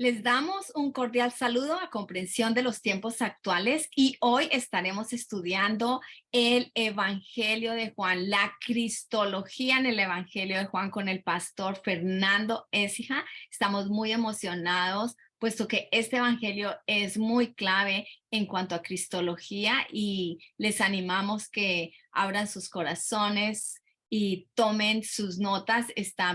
Les damos un cordial saludo a Comprensión de los Tiempos Actuales y hoy estaremos estudiando el Evangelio de Juan, la Cristología en el Evangelio de Juan con el pastor Fernando Écija. Estamos muy emocionados puesto que este Evangelio es muy clave en cuanto a Cristología y les animamos que abran sus corazones y tomen sus notas.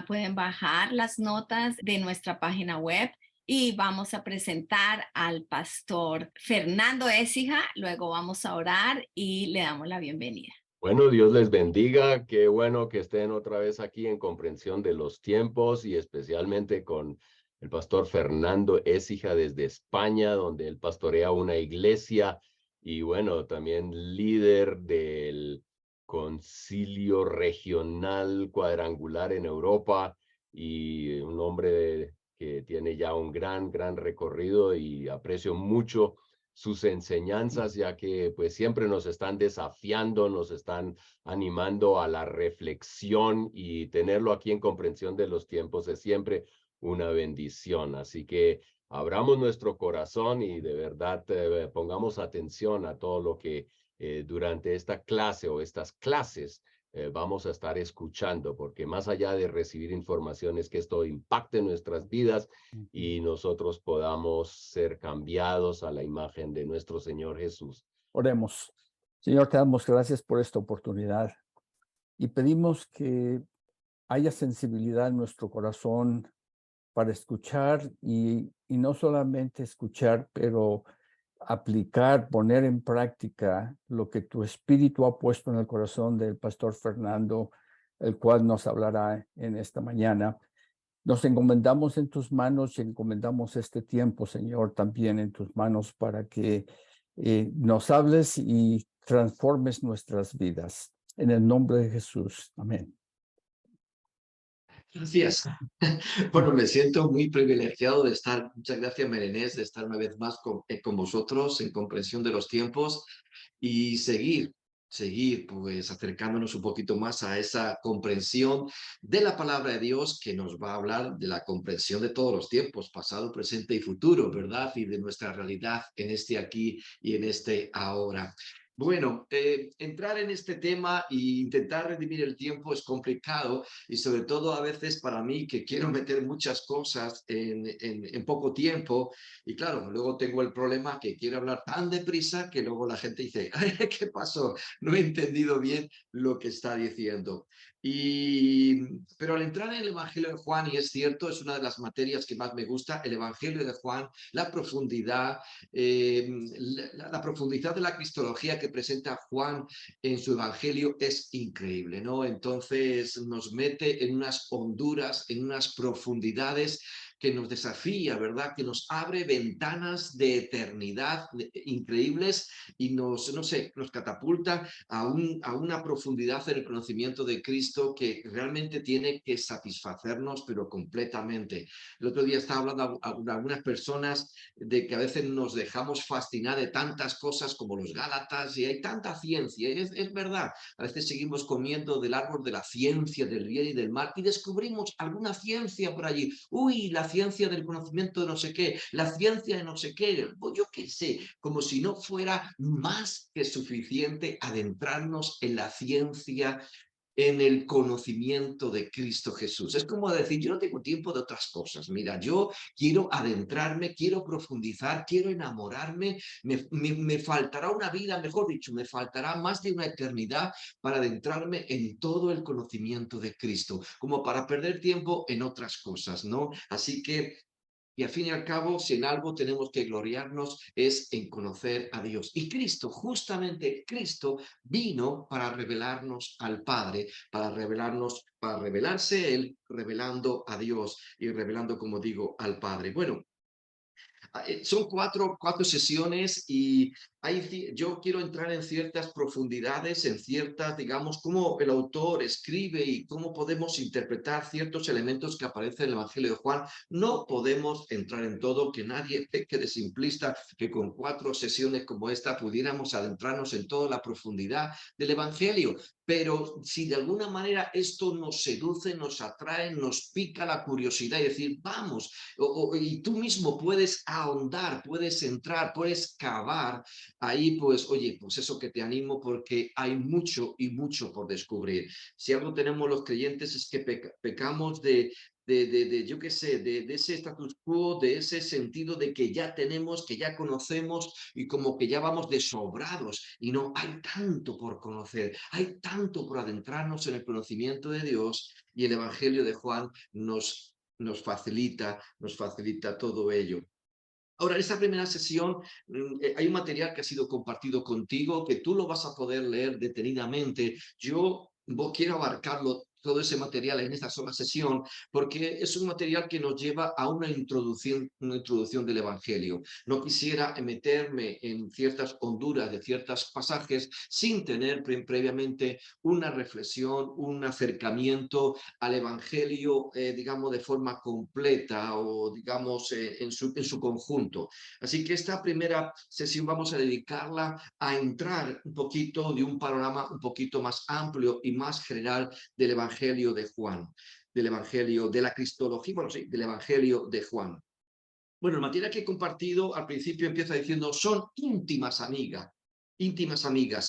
Pueden bajar las notas de nuestra página web y vamos a presentar al pastor Fernando Écija. Luego vamos a orar y le damos la bienvenida. Bueno, Dios les bendiga. Qué bueno que estén otra vez aquí en Comprensión de los Tiempos y especialmente con el pastor Fernando Écija desde España, donde él pastorea una iglesia y bueno, también líder del Concilio Regional Cuadrangular en Europa y un hombre que tiene ya un gran recorrido y aprecio mucho sus enseñanzas, ya que pues siempre nos están desafiando, nos están animando a la reflexión y tenerlo aquí en Comprensión de los Tiempos es siempre una bendición. Así que abramos nuestro corazón y de verdad pongamos atención a todo lo que durante esta clase o estas clases vamos a estar escuchando, porque más allá de recibir informaciones, que esto impacte nuestras vidas y nosotros podamos ser cambiados a la imagen de nuestro Señor Jesús. Oremos. Señor, te damos gracias por esta oportunidad y pedimos que haya sensibilidad en nuestro corazón para escuchar y no solamente escuchar, pero aplicar, poner en práctica lo que tu Espíritu ha puesto en el corazón del pastor Fernando, el cual nos hablará en esta mañana. Nos encomendamos en tus manos y encomendamos este tiempo, Señor, también en tus manos para que nos hables y transformes nuestras vidas. En el nombre de Jesús. Amén. Gracias. Bueno, me siento muy privilegiado de estar, muchas gracias, Merenés, de estar una vez más con vosotros en Comprensión de los Tiempos y seguir, pues, acercándonos un poquito más a esa comprensión de la palabra de Dios que nos va a hablar de la comprensión de todos los tiempos, pasado, presente y futuro, ¿verdad? Y de nuestra realidad en este aquí y en este ahora. Bueno, entrar en este tema e intentar redimir el tiempo es complicado y sobre todo a veces para mí que quiero meter muchas cosas en poco tiempo y claro, luego tengo el problema que quiero hablar tan deprisa que luego la gente dice, ¿qué pasó? No he entendido bien lo que está diciendo. Pero al entrar en el Evangelio de Juan, y es cierto, es una de las materias que más me gusta, el Evangelio de Juan, la profundidad, la profundidad de la cristología que presenta Juan en su Evangelio es increíble, ¿no? Entonces nos mete en unas honduras, en unas profundidades que nos desafía, ¿verdad? Que nos abre ventanas de eternidad increíbles y nos, no sé, nos catapulta a una profundidad en el conocimiento de Cristo que realmente tiene que satisfacernos, pero completamente. El otro día estaba hablando a algunas personas de que a veces nos dejamos fascinar de tantas cosas como los Gálatas y hay tanta ciencia, es verdad, a veces seguimos comiendo del árbol de la ciencia, del bien y del mal y descubrimos alguna ciencia por allí, uy, la ciencia del conocimiento de no sé qué, la ciencia de no sé qué, pues yo qué sé, como si no fuera más que suficiente adentrarnos en la ciencia, en el conocimiento de Cristo Jesús. Es como decir, yo no tengo tiempo de otras cosas. Mira, yo quiero adentrarme, quiero profundizar, quiero enamorarme. Me faltará una vida, mejor dicho, me faltará más de una eternidad para adentrarme en todo el conocimiento de Cristo, como para perder tiempo en otras cosas, ¿no? Así que y al fin y al cabo, si en algo tenemos que gloriarnos es en conocer a Dios. Y Cristo, justamente Cristo, vino para revelarnos al Padre, para revelarnos, para revelarse Él, revelando a Dios y revelando, como digo, al Padre. Bueno, son cuatro sesiones y yo quiero entrar en ciertas profundidades, en ciertas, digamos, cómo el autor escribe y cómo podemos interpretar ciertos elementos que aparecen en el Evangelio de Juan. No podemos entrar en todo, que nadie quede simplista, que con 4 sesiones como esta pudiéramos adentrarnos en toda la profundidad del Evangelio. Pero si de alguna manera esto nos seduce, nos atrae, nos pica la curiosidad y decir, vamos, y tú mismo puedes ahondar, puedes entrar, puedes cavar, ahí pues, oye, pues eso que te animo porque hay mucho y mucho por descubrir. Si algo tenemos los creyentes es que pecamos yo qué sé, de ese status quo, de ese sentido de que ya tenemos, que ya conocemos y como que ya vamos desobrados. Y no, hay tanto por conocer, hay tanto por adentrarnos en el conocimiento de Dios, y el Evangelio de Juan nos facilita todo ello. Ahora, en esta primera sesión hay un material que ha sido compartido contigo, que tú lo vas a poder leer detenidamente. Yo quiero abarcarlo todo ese material en esta sola sesión, porque es un material que nos lleva a una introducción del Evangelio. No quisiera meterme en ciertas honduras de ciertos pasajes sin tener previamente una reflexión, un acercamiento al Evangelio, digamos, de forma completa o, digamos, en su conjunto. Así que esta primera sesión vamos a dedicarla a entrar un poquito de un panorama un poquito más amplio y más general del Evangelio de Juan, del Evangelio de la Cristología, bueno, sí, del Evangelio de Juan. Bueno, el material que he compartido al principio empieza diciendo, son íntimas amigas.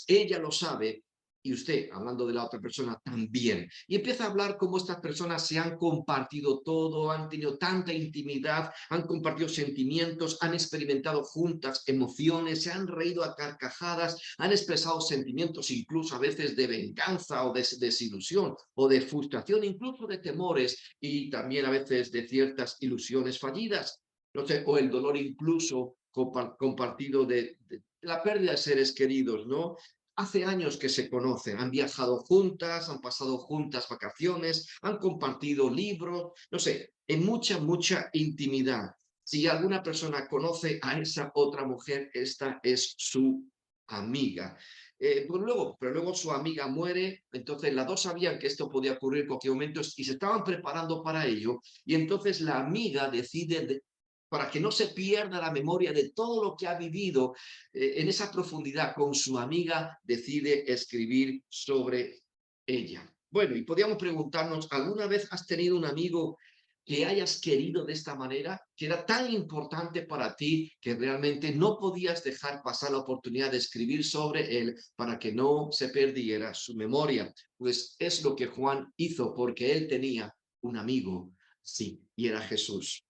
Ella lo sabe y usted, hablando de la otra persona, también. Y empieza a hablar cómo estas personas se han compartido todo, han tenido tanta intimidad, han compartido sentimientos, han experimentado juntas emociones, se han reído a carcajadas, han expresado sentimientos incluso a veces de venganza o de desilusión o de frustración, incluso de temores y también a veces de ciertas ilusiones fallidas. No sé, o el dolor incluso compartido de la pérdida de seres queridos, ¿no? Hace años que se conocen, han viajado juntas, han pasado juntas vacaciones, han compartido libros, no sé, en mucha intimidad. Si alguna persona conoce a esa otra mujer, esta es su amiga. Pero luego su amiga muere, entonces las dos sabían que esto podía ocurrir en cualquier momento y se estaban preparando para ello, y entonces la amiga decide para que no se pierda la memoria de todo lo que ha vivido en esa profundidad con su amiga, decide escribir sobre ella. Bueno, y podríamos preguntarnos, ¿alguna vez has tenido un amigo que hayas querido de esta manera, que era tan importante para ti que realmente no podías dejar pasar la oportunidad de escribir sobre él para que no se perdiera su memoria? Pues es lo que Juan hizo, porque él tenía un amigo, sí, y era Jesús.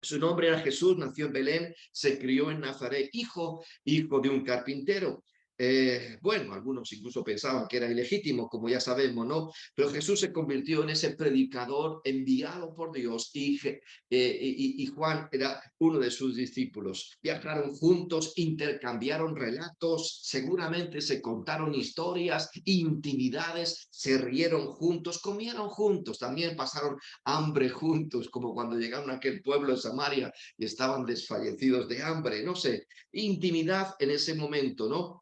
Su nombre era Jesús, nació en Belén, se crió en Nazaret, hijo de un carpintero. Bueno, algunos incluso pensaban que era ilegítimo, como ya sabemos, ¿no? Pero Jesús se convirtió en ese predicador enviado por Dios y Juan era uno de sus discípulos. Viajaron juntos, intercambiaron relatos, seguramente se contaron historias, intimidades, se rieron juntos, comieron juntos, también pasaron hambre juntos, como cuando llegaron a aquel pueblo de Samaria y estaban desfallecidos de hambre, no sé, intimidad en ese momento, ¿no?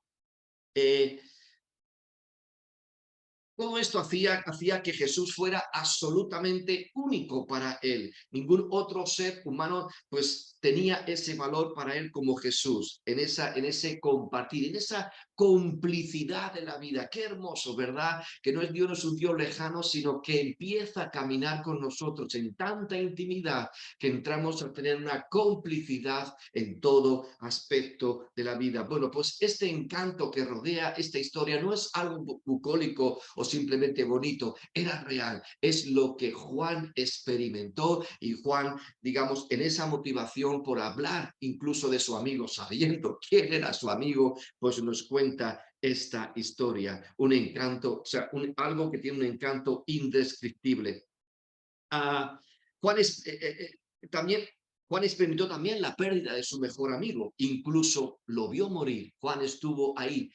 Todo esto hacía que Jesús fuera absolutamente único para él. Ningún otro ser humano pues tenía ese valor para él como Jesús, en ese compartir, en esa complicidad de la vida. Qué hermoso, ¿verdad? Que no es Dios, no es un Dios lejano, sino que empieza a caminar con nosotros en tanta intimidad que entramos a tener una complicidad en todo aspecto de la vida. Bueno, pues este encanto que rodea esta historia no es algo bucólico o simplemente bonito, era real, es lo que Juan experimentó, y Juan, digamos, en esa motivación por hablar incluso de su amigo, sabiendo quién era su amigo, pues nos cuenta esta historia, un encanto, o sea, algo que tiene un encanto indescriptible. Juan también Juan experimentó también la pérdida de su mejor amigo, incluso lo vio morir. Juan estuvo ahí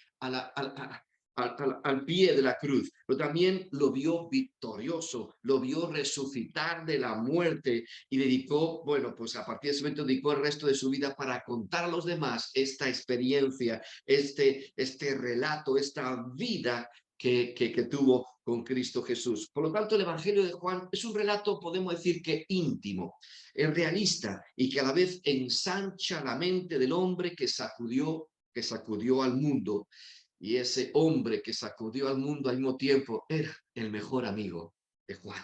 al pie de la cruz, pero también lo vio victorioso, lo vio resucitar de la muerte y dedicó, bueno, pues a partir de ese momento dedicó el resto de su vida para contar a los demás esta experiencia, este relato, esta vida que tuvo con Cristo Jesús. Por lo tanto, el Evangelio de Juan es un relato, podemos decir que íntimo, es realista y que a la vez ensancha la mente del hombre que sacudió al mundo. Y ese hombre que sacudió al mundo al mismo tiempo era el mejor amigo de Juan.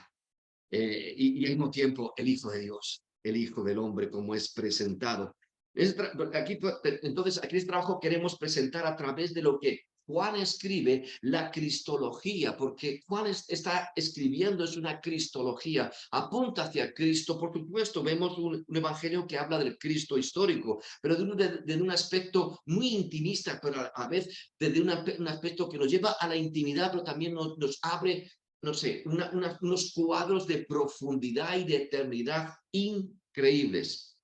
Y al mismo tiempo el Hijo de Dios, el Hijo del Hombre, como es presentado. Entonces, aquí en este trabajo queremos presentar a través de lo que Juan escribe la cristología, porque Juan está escribiendo, es una cristología, apunta hacia Cristo. Por supuesto, vemos un evangelio que habla del Cristo histórico, pero de un aspecto muy intimista, pero a la vez desde un aspecto que nos lleva a la intimidad, pero también nos abre, no sé, unos cuadros de profundidad y de eternidad increíbles.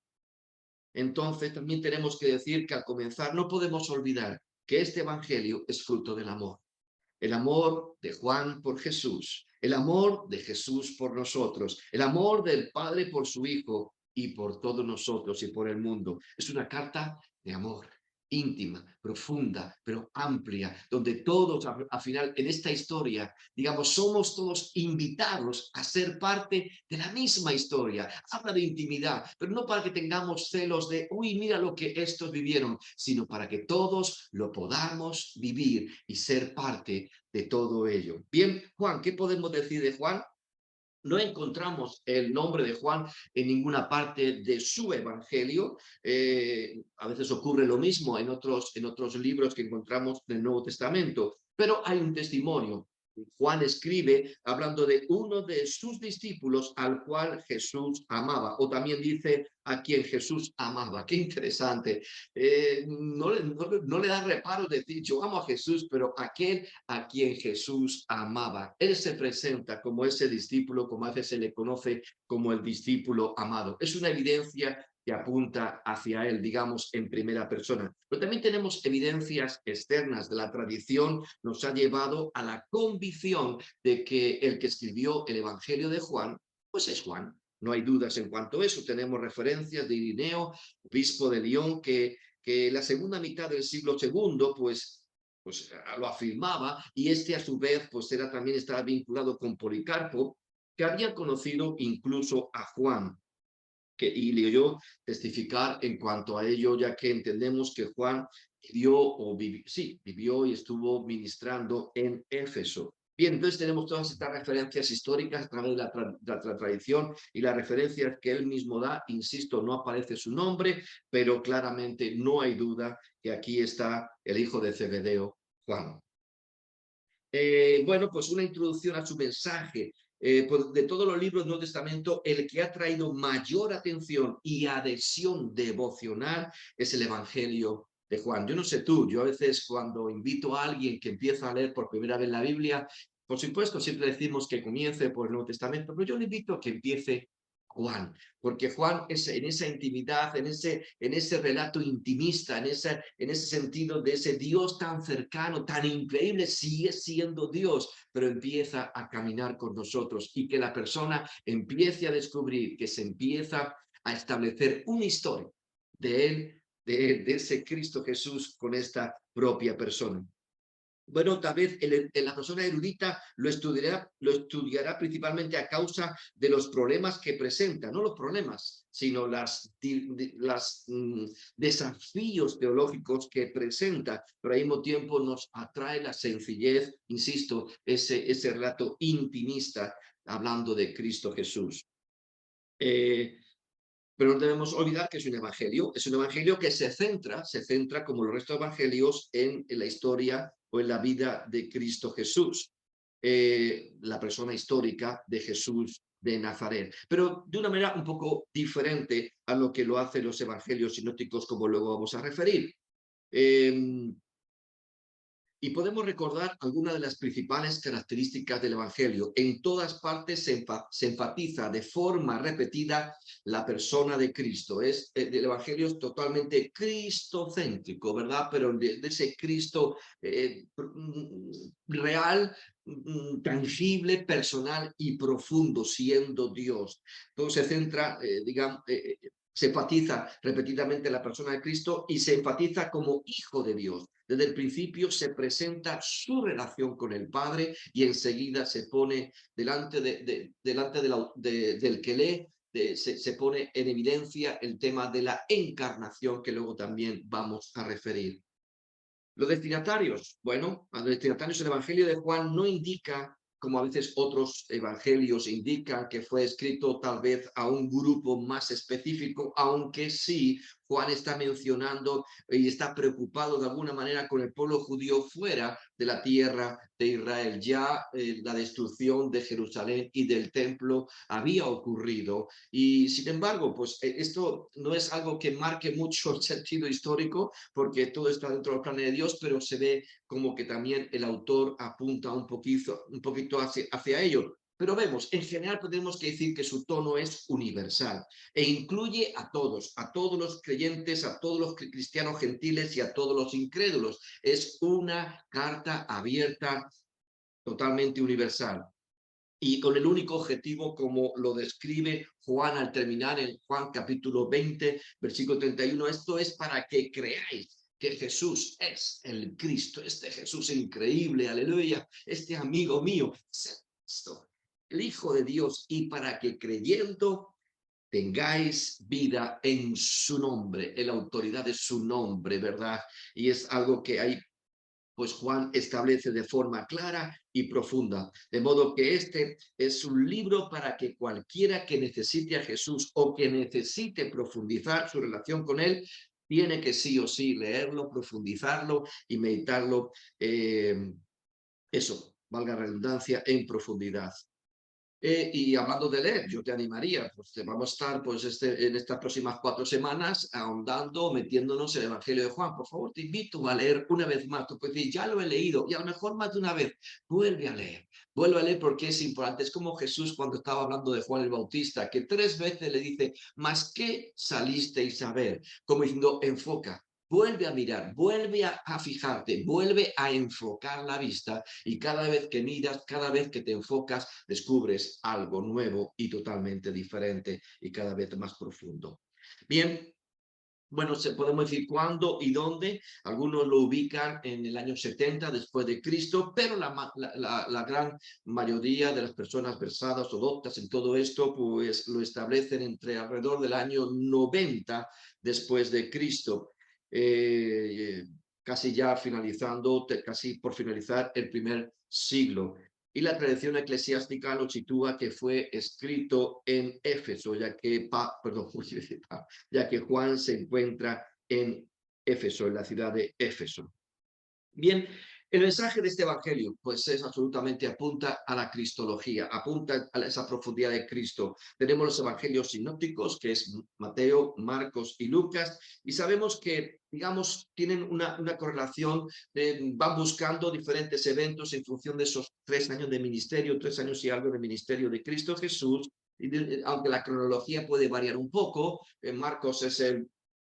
Entonces, también tenemos que decir que al comenzar no podemos olvidar que este evangelio es fruto del amor. El amor de Juan por Jesús, el amor de Jesús por nosotros, el amor del Padre por su Hijo y por todos nosotros y por el mundo. Es una carta de amor íntima, profunda, pero amplia, donde todos al final en esta historia, digamos, somos todos invitados a ser parte de la misma historia. Habla de intimidad, pero no para que tengamos celos de, uy, mira lo que estos vivieron, sino para que todos lo podamos vivir y ser parte de todo ello. Bien, Juan, ¿qué podemos decir de Juan? No encontramos el nombre de Juan en ninguna parte de su evangelio. A veces ocurre lo mismo en otros libros que encontramos del Nuevo Testamento, pero hay un testimonio. Juan escribe hablando de uno de sus discípulos al cual Jesús amaba, o también dice a quien Jesús amaba. Qué interesante. No le da reparo decir yo amo a Jesús, pero aquel a quien Jesús amaba. Él se presenta como ese discípulo, como a veces se le conoce como el discípulo amado. Es una evidencia que apunta hacia él, digamos, en primera persona. Pero también tenemos evidencias externas de la tradición, nos ha llevado a la convicción de que el que escribió el Evangelio de Juan, pues es Juan. No hay dudas en cuanto a eso. Tenemos referencias de Irineo, obispo de Lyon, que la segunda mitad del siglo II, pues lo afirmaba, y a su vez pues estaba vinculado con Policarpo, que había conocido incluso a Juan, y le oyó testificar en cuanto a ello, ya que entendemos que Juan vivió y estuvo ministrando en Éfeso. Bien, entonces tenemos todas estas referencias históricas a través de la tradición y las referencias que él mismo da. Insisto, no aparece su nombre, pero claramente no hay duda que aquí está el hijo de Zebedeo, Juan. Bueno, pues una introducción a su mensaje. De todos los libros del Nuevo Testamento, el que ha traído mayor atención y adhesión devocional es el Evangelio de Juan. Yo no sé tú, yo a veces cuando invito a alguien que empieza a leer por primera vez la Biblia, por supuesto siempre decimos que comience por el Nuevo Testamento, pero yo le invito a que empiece Juan, porque Juan es en esa intimidad, en ese relato intimista, en ese sentido de ese Dios tan cercano, tan increíble, sigue siendo Dios, pero empieza a caminar con nosotros y que la persona empiece a descubrir, que se empieza a establecer una historia de él, de ese Cristo Jesús con esta propia persona. Bueno, tal vez la persona erudita lo estudiará principalmente a causa de los problemas que presenta, no los problemas, sino los desafíos teológicos que presenta, pero al mismo tiempo nos atrae la sencillez, insisto, ese relato intimista hablando de Cristo Jesús. Pero no debemos olvidar que es un evangelio que se centra como los restos de evangelios en la historia o en la vida de Cristo Jesús, la persona histórica de Jesús de Nazaret, pero de una manera un poco diferente a lo que lo hacen los evangelios sinópticos, como luego vamos a referir. Y podemos recordar algunas de las principales características del Evangelio. En todas partes se enfatiza de forma repetida la persona de Cristo. El Evangelio es totalmente cristocéntrico, ¿verdad? Pero de ese Cristo real, tangible, personal y profundo, siendo Dios. Todo se centra, se enfatiza repetidamente la persona de Cristo y se enfatiza como hijo de Dios. Desde el principio se presenta su relación con el Padre y enseguida se pone delante del que lee, se pone en evidencia el tema de la encarnación que luego también vamos a referir. Los destinatarios, bueno, a los destinatarios el Evangelio de Juan no indica, como a veces otros evangelios indican, que fue escrito tal vez a un grupo más específico, aunque sí Juan está mencionando y está preocupado de alguna manera con el pueblo judío fuera de la tierra de Israel. Ya la destrucción de Jerusalén y del templo había ocurrido y sin embargo, pues esto no es algo que marque mucho el sentido histórico porque todo está dentro del plan de Dios, pero se ve como que también el autor apunta un poquito hacia ello. Pero vemos, en general podemos decir que su tono es universal e incluye a todos los creyentes, a todos los cristianos gentiles y a todos los incrédulos. Es una carta abierta, totalmente universal. Y con el único objetivo, como lo describe Juan al terminar en Juan capítulo 20, versículo 31, esto es para que creáis que Jesús es el Cristo, este Jesús increíble, aleluya, este amigo mío, el Hijo de Dios, y para que creyendo tengáis vida en su nombre, en la autoridad de su nombre, ¿verdad? Y es algo que hay, pues Juan establece de forma clara y profunda. De modo que este es un libro para que cualquiera que necesite a Jesús o que necesite profundizar su relación con él, tiene que sí o sí leerlo, profundizarlo y meditarlo, eso, valga la redundancia, en profundidad. Y hablando de leer, yo te animaría, pues vamos a estar pues, en estas próximas 4 semanas ahondando, metiéndonos en el Evangelio de Juan. Por favor, te invito a leer una vez más. Tú puedes decir, ya lo he leído, y a lo mejor más de una vez. Vuelve a leer porque es importante. Es como Jesús cuando estaba hablando de Juan el Bautista, que 3 veces le dice, ¿mas qué salisteis a ver? Como diciendo, enfoca. Vuelve a mirar, vuelve a fijarte, vuelve a enfocar la vista y cada vez que miras, cada vez que te enfocas, descubres algo nuevo y totalmente diferente y cada vez más profundo. Bien, bueno, podemos decir cuándo y dónde. Algunos lo ubican en el año 70 después de Cristo, pero la gran mayoría de las personas versadas o doctas en todo esto, pues lo establecen entre alrededor del año 90 después de Cristo. Casi ya finalizando, casi por finalizar el primer siglo. Y la tradición eclesiástica lo sitúa que fue escrito en Éfeso, ya que Juan se encuentra en Éfeso, en la ciudad de Éfeso. Bien, el mensaje de este evangelio, pues es absolutamente apunta a la cristología, apunta a esa profundidad de Cristo. Tenemos los evangelios sinópticos, que es Mateo, Marcos y Lucas, y sabemos que, digamos, tienen una correlación, van buscando diferentes eventos en función de esos 3 años de ministerio, 3 años y algo de ministerio de Cristo Jesús, y aunque la cronología puede variar un poco, Marcos es el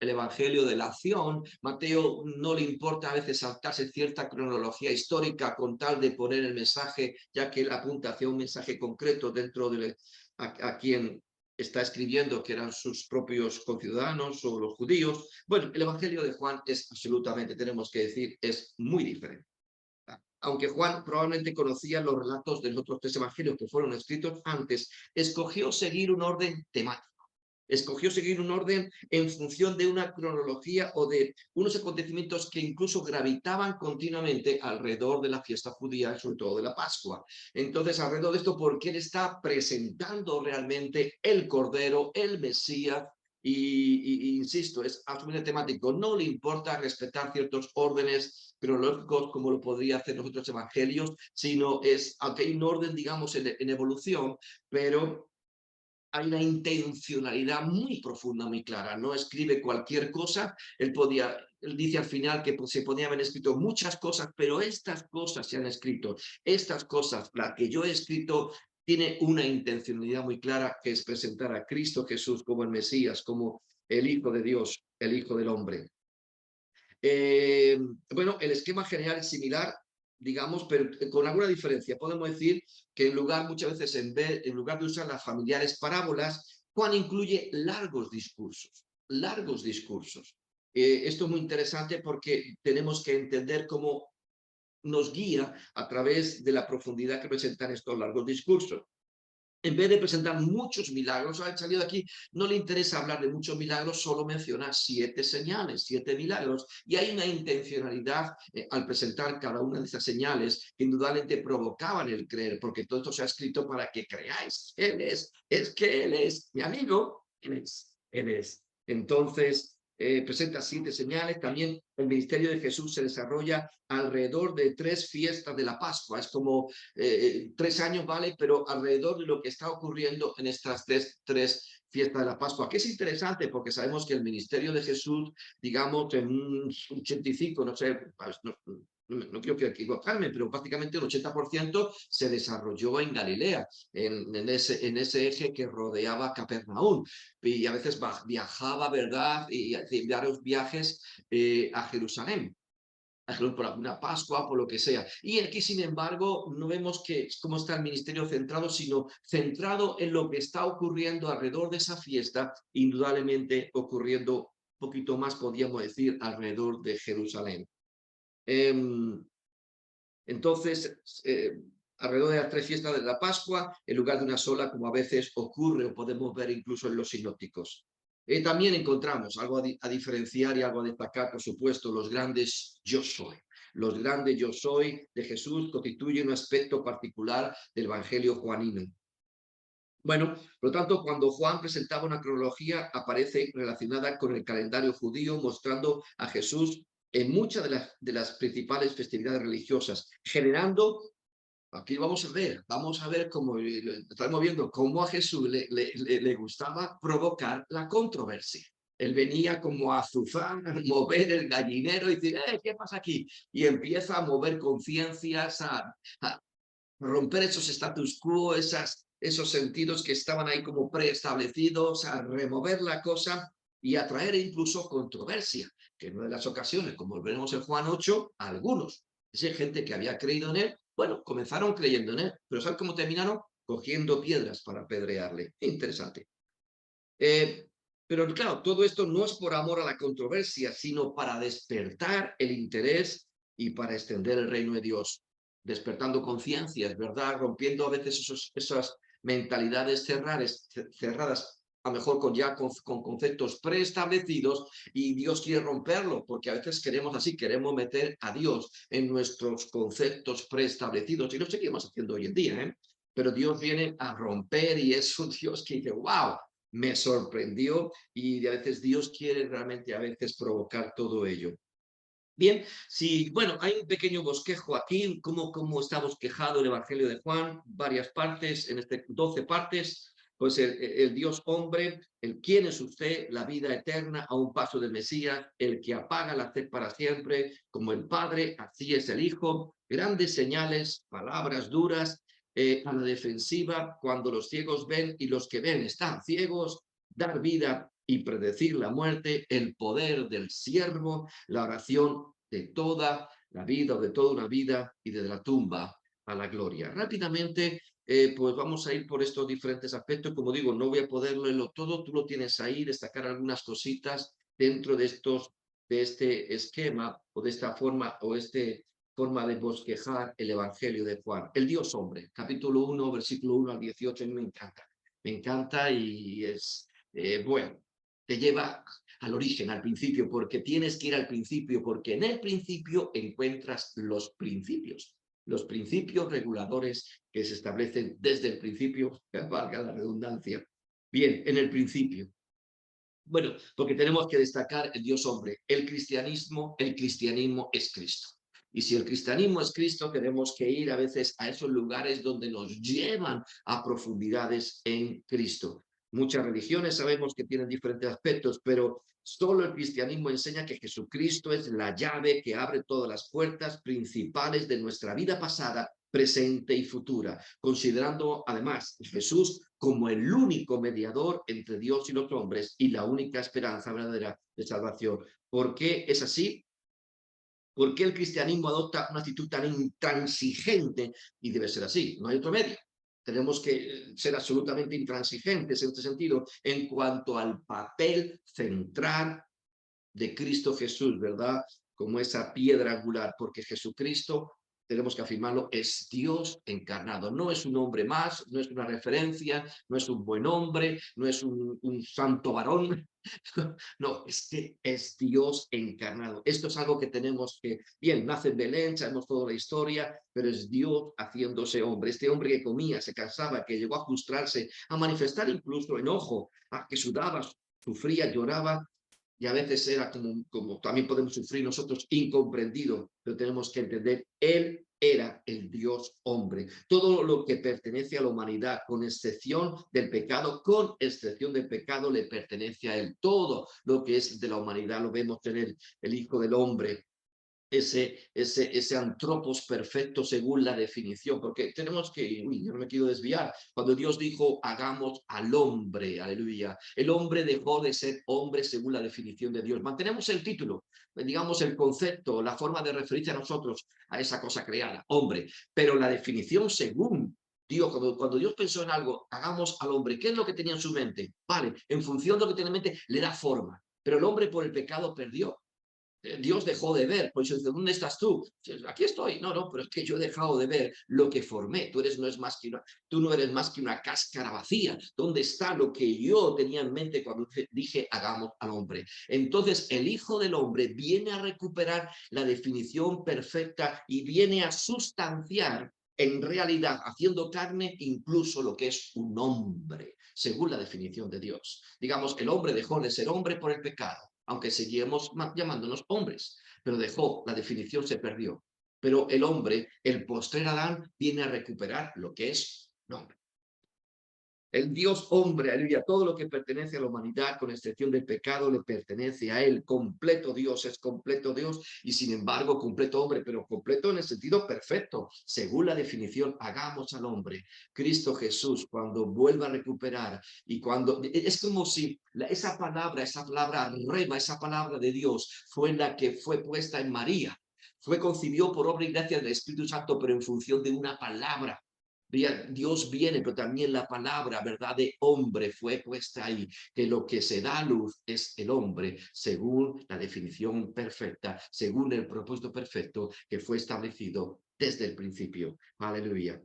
evangelio de la acción. Mateo no le importa a veces saltarse cierta cronología histórica con tal de poner el mensaje, ya que él apunta hacia un mensaje concreto dentro de a quien está escribiendo, que eran sus propios conciudadanos o los judíos. Bueno, el evangelio de Juan es absolutamente, tenemos que decir, es muy diferente. Aunque Juan probablemente conocía los relatos de los otros 3 evangelios que fueron escritos antes, escogió seguir un orden temático. Escogió seguir un orden en función de una cronología o de unos acontecimientos que incluso gravitaban continuamente alrededor de la fiesta judía, sobre todo de la Pascua. Entonces, alrededor de esto, porque él está presentando realmente el Cordero, el Mesías, y insisto, es absolutamente temático. No le importa respetar ciertos órdenes cronológicos como lo podría hacer los otros evangelios, sino es, aunque hay un orden, digamos, en evolución, pero hay una intencionalidad muy profunda, muy clara. No escribe cualquier cosa. Él dice al final que se podían haber escrito muchas cosas, pero estas cosas se han escrito. Estas cosas, las que yo he escrito, tiene una intencionalidad muy clara, que es presentar a Cristo Jesús como el Mesías, como el Hijo de Dios, el Hijo del Hombre. Bueno, el esquema general es similar, digamos, pero con alguna diferencia. Podemos decir que muchas veces, en lugar de usar las familiares parábolas, Juan incluye largos discursos, largos discursos. Esto es muy interesante porque tenemos que entender cómo nos guía a través de la profundidad que presentan estos largos discursos. En vez de presentar muchos milagros, al salido de aquí, no le interesa hablar de muchos milagros, solo menciona 7 señales, 7 milagros. Y hay una intencionalidad al presentar cada una de esas señales que indudablemente provocaban el creer, porque todo esto se ha escrito para que creáis. Es que Él es mi amigo, Él es. Entonces, presenta 7 señales. También el ministerio de Jesús se desarrolla alrededor de 3 fiestas de la Pascua. Es como 3 años, ¿vale? Pero alrededor de lo que está ocurriendo en estas tres fiestas de la Pascua, que es interesante porque sabemos que el ministerio de Jesús, digamos, en un 85, no sé, no quiero equivocarme, pero prácticamente el 80% se desarrolló en Galilea, en ese eje que rodeaba Capernaum. Y a veces viajaba, ¿verdad? Y hacía varios viajes a Jerusalén por alguna Pascua, por lo que sea. Y aquí, sin embargo, no vemos cómo está el ministerio centrado, sino centrado en lo que está ocurriendo alrededor de esa fiesta, indudablemente ocurriendo un poquito más, podríamos decir, alrededor de Jerusalén. Entonces, alrededor de las 3 fiestas de la Pascua, en lugar de una sola, como a veces ocurre o podemos ver incluso en los sinópticos. También encontramos algo a diferenciar y algo a destacar, por supuesto, los grandes yo soy. Los grandes yo soy de Jesús constituyen un aspecto particular del Evangelio juanino. Bueno, por lo tanto, cuando Juan presentaba una cronología, aparece relacionada con el calendario judío, mostrando a Jesús en muchas de las principales festividades religiosas, generando, aquí vamos a ver cómo, estamos viendo cómo a Jesús le gustaba provocar la controversia. Él venía como a azuzar, a mover el gallinero y decir, ¿qué pasa aquí? Y empieza a mover conciencias, a romper esos status quo, esos sentidos que estaban ahí como preestablecidos, a remover la cosa y a traer incluso controversia, que en una de las ocasiones, como veremos en Juan 8, algunos, esa gente que había creído en él, bueno, comenzaron creyendo en él, pero ¿saben cómo terminaron? Cogiendo piedras para apedrearle. Interesante. Pero claro, todo esto no es por amor a la controversia, sino para despertar el interés y para extender el reino de Dios, despertando conciencias, ¿verdad? Rompiendo a veces esas mentalidades cerradas, a lo mejor con conceptos preestablecidos, y Dios quiere romperlo, porque a veces queremos así, queremos meter a Dios en nuestros conceptos preestablecidos, y no seguimos haciendo hoy en día, ¿eh? Pero Dios viene a romper y es un Dios que dice, wow, me sorprendió, y a veces Dios quiere realmente a veces provocar todo ello. Bien, bueno, hay un pequeño bosquejo aquí, cómo está bosquejado el Evangelio de Juan, varias partes, en 12 partes, pues el Dios hombre, el quién es usted, la vida eterna a un paso del Mesías, el que apaga la sed para siempre, como el Padre, así es el Hijo, grandes señales, palabras duras, a la defensiva, cuando los ciegos ven y los que ven están ciegos, dar vida y predecir la muerte, el poder del siervo, la oración de toda la vida o de toda una vida y desde la tumba a la gloria. Rápidamente, pues vamos a ir por estos diferentes aspectos. Como digo, no voy a poder leerlo todo, tú lo tienes ahí, destacar algunas cositas dentro de este esquema o de esta forma forma de bosquejar el Evangelio de Juan. El Dios hombre, capítulo 1, versículo 1 al 18, a mí me encanta. Me encanta y es, bueno, te lleva al origen, al principio, porque tienes que ir al principio, porque en el principio encuentras los principios reguladores que se establecen desde el principio, que valga la redundancia. Bien, en el principio. Bueno, porque tenemos que destacar el Dios hombre. El cristianismo es Cristo. Y si el cristianismo es Cristo, tenemos que ir a veces a esos lugares donde nos llevan a profundidades en Cristo. Muchas religiones sabemos que tienen diferentes aspectos, pero solo el cristianismo enseña que Jesucristo es la llave que abre todas las puertas principales de nuestra vida pasada, presente y futura, considerando además a Jesús como el único mediador entre Dios y los hombres y la única esperanza verdadera de salvación. ¿Por qué es así? ¿Por qué el cristianismo adopta una actitud tan intransigente? Y debe ser así, no hay otro medio. Tenemos que ser absolutamente intransigentes en este sentido en cuanto al papel central de Cristo Jesús, ¿verdad? Como esa piedra angular, porque Jesucristo, tenemos que afirmarlo, es Dios encarnado. No es un hombre más, no es una referencia, no es un buen hombre, no es un santo varón. No, es que es Dios encarnado. Esto es algo que tenemos que, bien, nace en Belén, sabemos toda la historia, pero es Dios haciéndose hombre. Este hombre que comía, se cansaba, que llegó a frustrarse, a manifestar incluso enojo, a que sudaba, sufría, lloraba, y a veces era como también podemos sufrir nosotros, incomprendido, pero tenemos que entender, Él era el Dios hombre. Todo lo que pertenece a la humanidad, con excepción del pecado, le pertenece a Él. Todo lo que es de la humanidad lo vemos en el Hijo del Hombre, ese antropos perfecto según la definición, porque tenemos que, yo no me quiero desviar, cuando Dios dijo, hagamos al hombre, aleluya, el hombre dejó de ser hombre según la definición de Dios. Mantenemos el título, digamos el concepto, la forma de referirse a nosotros, a esa cosa creada, hombre, pero la definición según Dios, cuando Dios pensó en algo, hagamos al hombre, ¿qué es lo que tenía en su mente? Vale, en función de lo que tiene en mente, le da forma, pero el hombre por el pecado perdió. Dios dejó de ver, por eso dice, ¿dónde estás tú? Aquí estoy. No, no, pero es que yo he dejado de ver lo que formé. Tú no eres más que una cáscara vacía. ¿Dónde está lo que yo tenía en mente cuando dije hagamos al hombre? Entonces el Hijo del Hombre viene a recuperar la definición perfecta y viene a sustanciar en realidad, haciendo carne, incluso lo que es un hombre, según la definición de Dios. Digamos, el hombre dejó de ser hombre por el pecado, aunque seguimos llamándonos hombres, pero dejó, la definición se perdió. Pero el hombre, el postrer Adán, viene a recuperar lo que es un hombre. El Dios hombre, aleluya, todo lo que pertenece a la humanidad, con excepción del pecado, le pertenece a Él. Completo Dios, es completo Dios y sin embargo completo hombre, pero completo en el sentido perfecto. Según la definición, hagamos al hombre. Cristo Jesús, cuando vuelva a recuperar y cuando, es como si esa palabra rema, esa palabra de Dios, fue la que fue puesta en María. Fue concebido por obra y gracia del Espíritu Santo, pero en función de una palabra. Dios viene, pero también la palabra, ¿verdad?, de hombre fue puesta ahí, que lo que se da a luz es el hombre, según la definición perfecta, según el propósito perfecto que fue establecido desde el principio. Aleluya.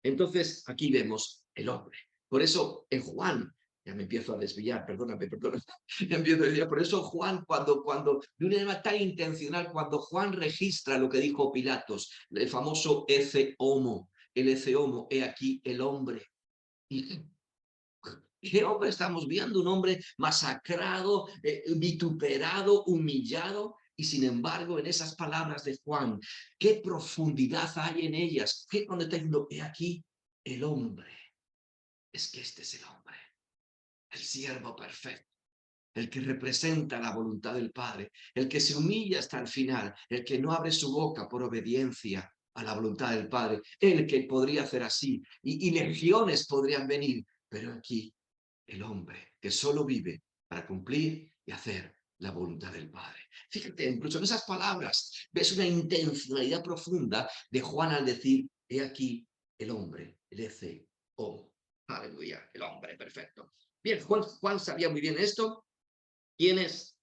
Entonces, aquí vemos el hombre. Por eso, en Juan, ya me empiezo a desviar, perdóname, ya empiezo a desviar. Por eso Juan, cuando, de una manera tan intencional, cuando Juan registra lo que dijo Pilatos, el famoso ece homo, el ece homo, he aquí el hombre. ¿Y qué hombre estamos viendo? Un hombre masacrado, vituperado, humillado. Y sin embargo, en esas palabras de Juan, qué profundidad hay en ellas. ¿Qué cuando está diciendo, he aquí el hombre? Es que este es el hombre, el siervo perfecto, el que representa la voluntad del Padre, el que se humilla hasta el final, el que no abre su boca por obediencia a la voluntad del Padre, el que podría hacer así, y legiones podrían venir, pero aquí el hombre que solo vive para cumplir y hacer la voluntad del Padre. Fíjate, incluso en esas palabras ves una intencionalidad profunda de Juan al decir, he aquí el hombre, el ece homo. Aleluya, el hombre perfecto. Bien, Juan sabía muy bien esto. ¿Quién es?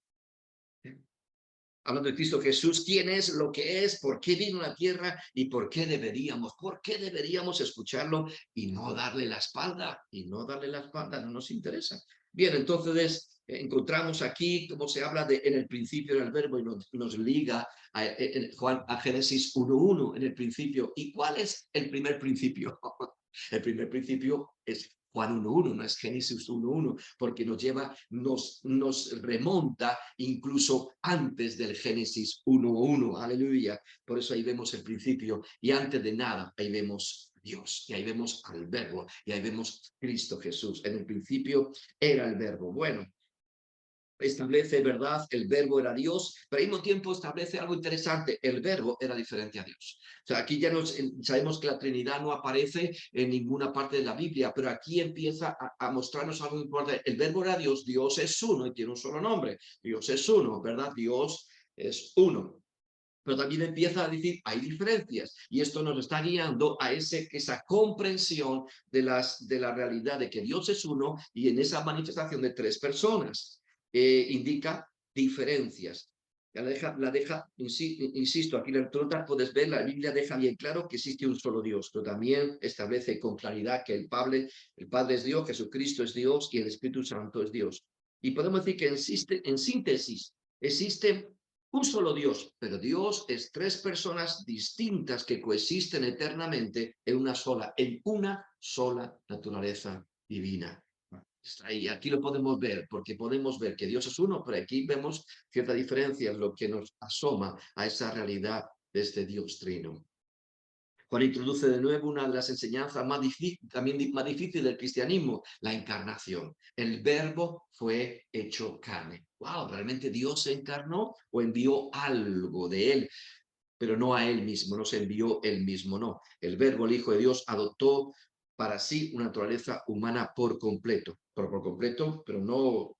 Hablando de Cristo Jesús, ¿quién es, lo que es, por qué vino a la tierra y por qué deberíamos escucharlo y no darle la espalda? Y no darle la espalda, no nos interesa. Bien, entonces encontramos aquí cómo se habla de en el principio era el verbo y nos liga a Génesis 1:1 en el principio. ¿Y cuál es el primer principio? El primer principio es Juan 1.1, no es Génesis 1.1, porque nos remonta incluso antes del Génesis 1.1, aleluya. Por eso ahí vemos el principio, y antes de nada, ahí vemos Dios, y ahí vemos al Verbo, y ahí vemos Cristo Jesús. En el principio era el Verbo. Bueno, establece, ¿verdad? El Verbo era Dios, pero al mismo tiempo establece algo interesante. El Verbo era diferente a Dios. O sea, aquí ya sabemos que la Trinidad no aparece en ninguna parte de la Biblia, pero aquí empieza a mostrarnos algo importante. El Verbo era Dios, Dios es uno y tiene un solo nombre. Dios es uno, ¿verdad? Dios es uno. Pero también empieza a decir, hay diferencias, y esto nos está guiando a esa comprensión de la realidad de que Dios es uno, y en esa manifestación de tres personas indica diferencias. Insisto, aquí la lectura puedes ver, la Biblia deja bien claro que existe un solo Dios, pero también establece con claridad que el Padre es Dios, Jesucristo es Dios y el Espíritu Santo es Dios. Y podemos decir que en síntesis, existe un solo Dios, pero Dios es tres personas distintas que coexisten eternamente en una sola naturaleza divina. Y aquí lo podemos ver, porque podemos ver que Dios es uno, pero aquí vemos cierta diferencia en lo que nos asoma a esa realidad de este Dios trino. Juan introduce de nuevo una de las enseñanzas más difíciles del cristianismo, la encarnación. El Verbo fue hecho carne. ¡Wow! ¿Realmente Dios se encarnó o envió algo de él? Pero no a él mismo, no se envió él mismo, no. El Verbo, el Hijo de Dios, adoptó para sí una naturaleza humana por completo, pero no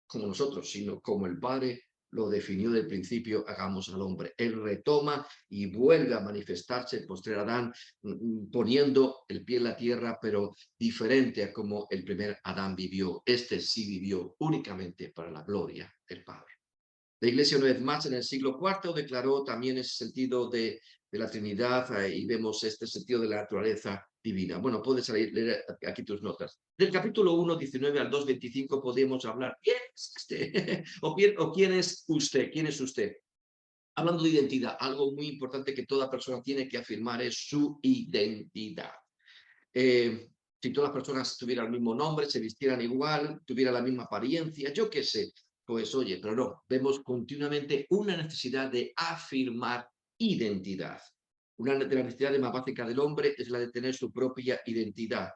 como nosotros, sino como el Padre lo definió del principio, hagamos al hombre. Él retoma y vuelve a manifestarse el postrer Adán, poniendo el pie en la tierra, pero diferente a como el primer Adán vivió. Este sí vivió únicamente para la gloria del Padre. La Iglesia, una vez más, en el siglo IV declaró también ese sentido de la Trinidad, y vemos este sentido de la naturaleza divina. Bueno, puedes leer aquí tus notas. Del capítulo 1, 19 al 2, 25 podemos hablar. ¿Quién es este? ¿O quién es usted? ¿Quién es usted? Hablando de identidad, algo muy importante que toda persona tiene que afirmar es su identidad. Si todas las personas tuvieran el mismo nombre, se vistieran igual, tuvieran la misma apariencia, yo qué sé, pues oye, pero no, vemos continuamente una necesidad de afirmar identidad. Una de las necesidades más básicas del hombre es la de tener su propia identidad.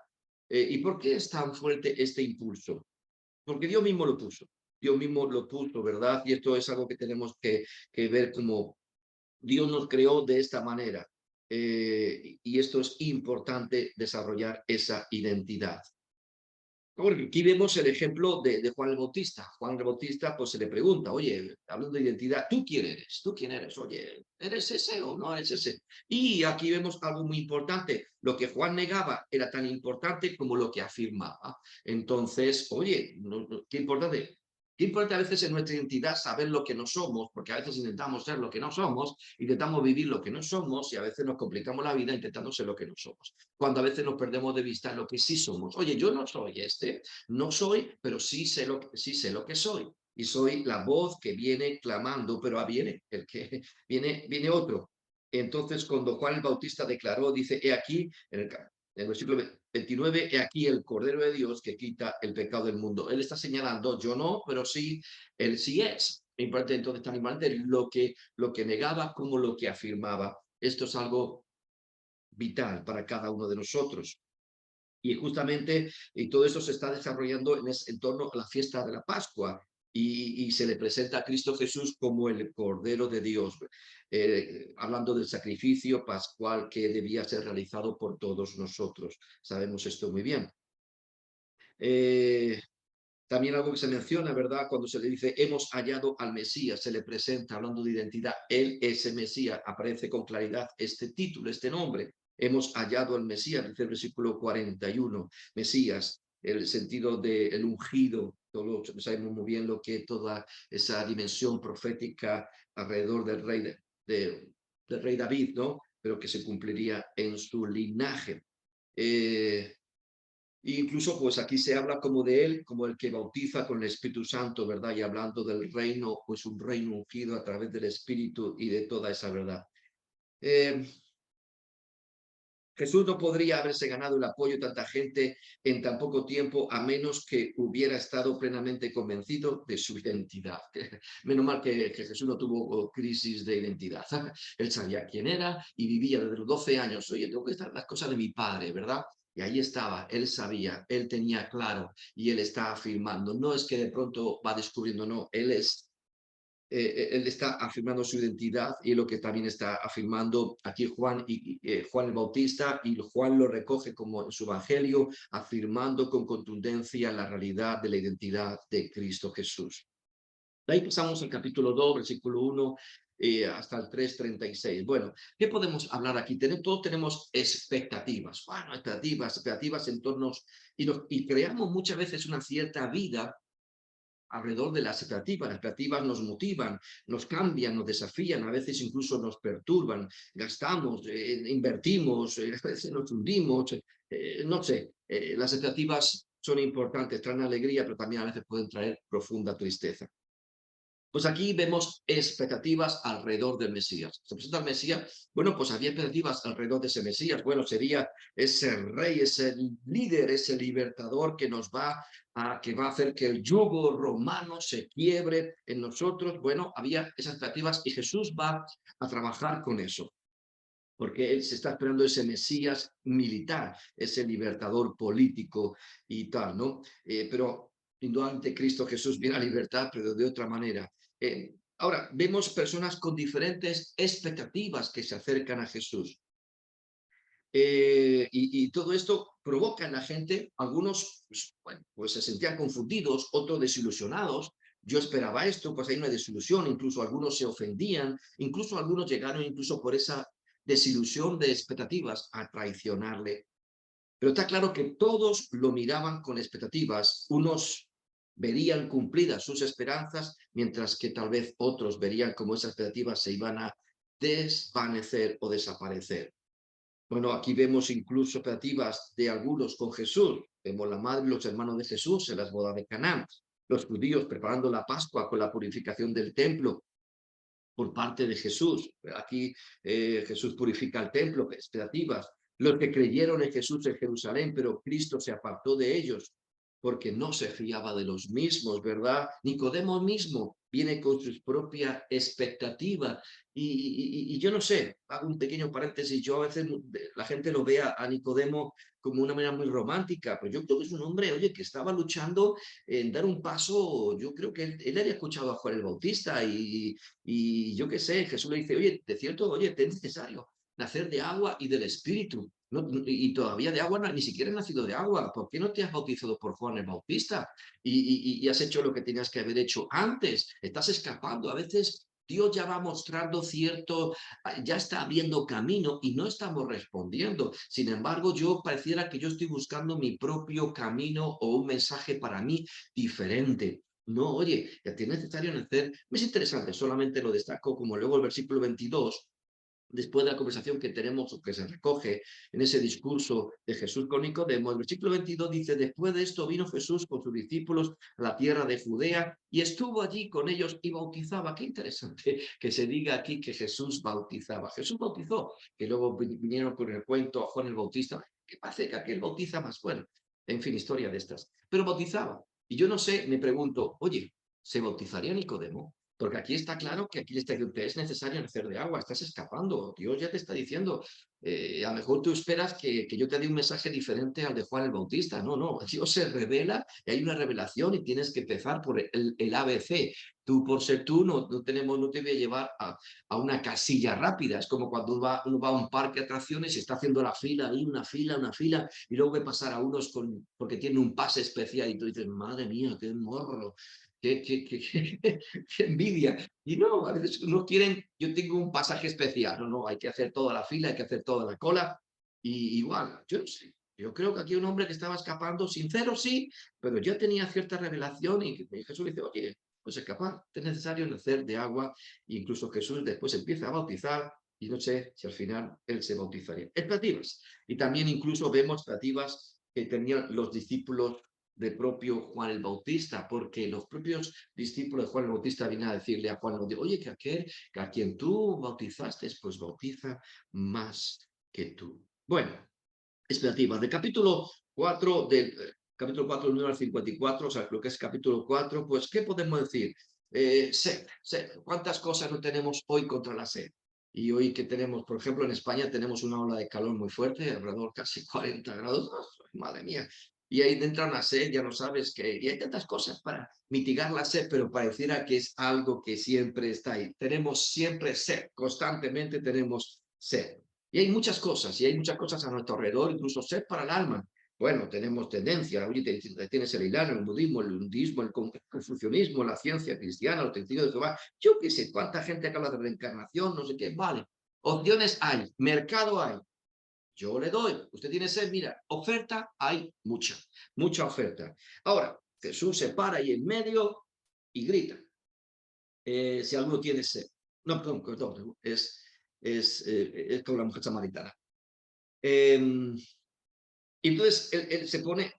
¿Y por qué es tan fuerte este impulso? Porque Dios mismo lo puso. Dios mismo lo puso, ¿verdad? Y esto es algo que tenemos que ver como Dios nos creó de esta manera. Y esto es importante, desarrollar esa identidad. Aquí vemos el ejemplo de Juan el Bautista. Juan el Bautista pues se le pregunta, oye, hablando de identidad, ¿tú quién eres? ¿Tú quién eres? Oye, ¿eres ese o no eres ese? Y aquí vemos algo muy importante. Lo que Juan negaba era tan importante como lo que afirmaba. Entonces, oye, qué importante. Qué importante a veces en nuestra identidad saber lo que no somos, porque a veces intentamos ser lo que no somos, intentamos vivir lo que no somos, y a veces nos complicamos la vida intentando ser lo que no somos. Cuando a veces nos perdemos de vista lo que sí somos. Oye, yo no soy no soy, pero sí sé lo que soy. Y soy la voz que viene clamando, pero viene el que viene otro. Entonces, cuando Juan el Bautista declaró, dice, he aquí, en el versículo 29, he aquí el Cordero de Dios que quita el pecado del mundo. Él está señalando, yo no, pero sí, él sí es. Importante entonces tan importante lo que negaba como lo que afirmaba. Esto es algo vital para cada uno de nosotros. Y justamente todo eso se está desarrollando en torno a la fiesta de la Pascua, y se le presenta a Cristo Jesús como el Cordero de Dios, hablando del sacrificio pascual que debía ser realizado por todos nosotros. Sabemos esto muy bien. También algo que se menciona, ¿verdad? Cuando se le dice, hemos hallado al Mesías, se le presenta, hablando de identidad, él es el Mesías, aparece con claridad este título, este nombre. Hemos hallado al Mesías, dice el versículo 41, Mesías, el sentido del ungido, todos sabemos muy bien lo que toda esa dimensión profética alrededor del rey David, ¿no? Pero que se cumpliría en su linaje. Incluso pues aquí se habla como de él, como el que bautiza con el Espíritu Santo, ¿verdad? Y hablando del reino, pues un reino ungido a través del Espíritu y de toda esa verdad. Jesús no podría haberse ganado el apoyo de tanta gente en tan poco tiempo a menos que hubiera estado plenamente convencido de su identidad. Menos mal que Jesús no tuvo crisis de identidad. Él sabía quién era y vivía desde los 12 años. Oye, tengo que estar las cosas de mi padre, ¿verdad? Y ahí estaba, él sabía, él tenía claro y él está afirmando. No es que de pronto va descubriendo, no, él está afirmando su identidad y lo que también está afirmando aquí Juan, Juan el Bautista, y Juan lo recoge como en su evangelio, afirmando con contundencia la realidad de la identidad de Cristo Jesús. De ahí pasamos al capítulo 2, versículo 1 hasta el 3:36. Bueno, ¿qué podemos hablar aquí? Todos tenemos expectativas, bueno, expectativas en torno, y creamos muchas veces una cierta vida alrededor de las expectativas nos motivan, nos cambian, nos desafían, a veces incluso nos perturban, gastamos, invertimos, a veces nos hundimos, no sé, las expectativas son importantes, traen alegría, pero también a veces pueden traer profunda tristeza. Pues aquí vemos expectativas alrededor del Mesías. Se presenta el Mesías, bueno, pues había expectativas alrededor de ese Mesías. Bueno, sería ese rey, ese líder, ese libertador que que va a hacer que el yugo romano se quiebre en nosotros. Bueno, había esas expectativas y Jesús va a trabajar con eso, porque él se está esperando ese Mesías militar, ese libertador político y tal, ¿no? Pero indudablemente Cristo Jesús viene a libertad, pero de otra manera. Ahora, vemos personas con diferentes expectativas que se acercan a Jesús. Y todo esto provoca en la gente, algunos pues, bueno, pues se sentían confundidos, otros desilusionados. Yo esperaba esto, pues hay una desilusión, incluso algunos se ofendían, incluso algunos llegaron incluso por esa desilusión de expectativas a traicionarle. Pero está claro que todos lo miraban con expectativas. Unos verían cumplidas sus esperanzas, mientras que tal vez otros verían como esas expectativas se iban a desvanecer o desaparecer. Bueno, aquí vemos incluso expectativas de algunos con Jesús. Vemos la madre y los hermanos de Jesús en las bodas de Caná. Los judíos preparando la Pascua con la purificación del templo por parte de Jesús. Aquí Jesús purifica el templo, expectativas. Los que creyeron en Jesús en Jerusalén, pero Cristo se apartó de ellos porque no se fiaba de los mismos, ¿verdad? Nicodemo mismo viene con sus propias expectativas y yo no sé, hago un pequeño paréntesis, yo a veces la gente lo ve a Nicodemo como una manera muy romántica, pero yo creo que es un hombre, oye, que estaba luchando en dar un paso. Yo creo que él había escuchado a Juan el Bautista y yo qué sé, Jesús le dice, oye, de cierto, oye, es necesario nacer de agua y del Espíritu. No, y todavía de agua, ni siquiera has nacido de agua. ¿Por qué no te has bautizado por Juan el Bautista? Y has hecho lo que tenías que haber hecho antes. Estás escapando. A veces Dios ya va mostrando ya está abriendo camino y no estamos respondiendo. Sin embargo, yo pareciera que yo estoy buscando mi propio camino o un mensaje para mí diferente. No, oye, ya es necesario nacer. Es interesante, solamente lo destaco, como luego el versículo 22, después de la conversación que tenemos o que se recoge en ese discurso de Jesús con Nicodemo, el versículo 22 dice, después de esto vino Jesús con sus discípulos a la tierra de Judea y estuvo allí con ellos y bautizaba. Qué interesante que se diga aquí que Jesús bautizaba. Jesús bautizó, que luego vinieron con el cuento a Juan el Bautista, que parece que aquel bautiza más. Bueno, en fin, historia de estas. Pero bautizaba. Y yo no sé, me pregunto, oye, ¿se bautizaría Nicodemo? Porque aquí está claro que aquí te es necesario nacer de agua, estás escapando. Dios ya te está diciendo, a lo mejor tú esperas que yo te dé un mensaje diferente al de Juan el Bautista. No, no, Dios se revela y hay una revelación y tienes que empezar por el ABC. Tú, por ser tú, no te voy a llevar a una casilla rápida. Es como cuando uno va a un parque de atracciones y está haciendo la fila, ahí una fila, y luego ve pasar a unos porque tienen un pase especial y tú dices, madre mía, qué morro. Qué envidia. Y no, a veces no quieren, yo tengo un pasaje especial, no, hay que hacer toda la fila, hay que hacer toda la cola, y igual, yo no sé, yo creo que aquí un hombre que estaba escapando, sincero sí, pero ya tenía cierta revelación y Jesús le dice, oye, pues escapar, es necesario nacer de agua, e incluso Jesús después empieza a bautizar, y no sé si al final él se bautizaría. Expectativas, y también incluso vemos expectativas que tenían los discípulos del propio Juan el Bautista, porque los propios discípulos de Juan el Bautista vienen a decirle a Juan el Bautista, oye, que a quien tú bautizaste, pues bautiza más que tú. Bueno, expectativas. Del capítulo 4, capítulo 4, 1 al 54, o sea, lo que es capítulo 4, pues, ¿qué podemos decir? Sed. ¿Cuántas cosas no tenemos hoy contra la sed? Y hoy que tenemos, por ejemplo, en España tenemos una ola de calor muy fuerte, alrededor casi 40 grados, madre mía. Y ahí entra una sed, ya no sabes qué. Y hay tantas cosas para mitigar la sed, pero pareciera que es algo que siempre está ahí. Tenemos siempre sed, constantemente tenemos sed. Y hay muchas cosas, a nuestro alrededor, incluso sed para el alma. Bueno, tenemos tendencia, oye, tienes el Islam, el budismo, el hinduismo, el confucianismo, la ciencia cristiana, el testigo de Jehová. Yo qué sé, cuánta gente que habla de reencarnación, no sé qué, vale. Opciones hay, mercado hay. Yo le doy. Usted tiene sed, mira, oferta hay mucha oferta. Ahora, Jesús se para ahí en medio y grita. Si alguno tiene sed. No, perdón, es como la mujer samaritana. Entonces, él se pone,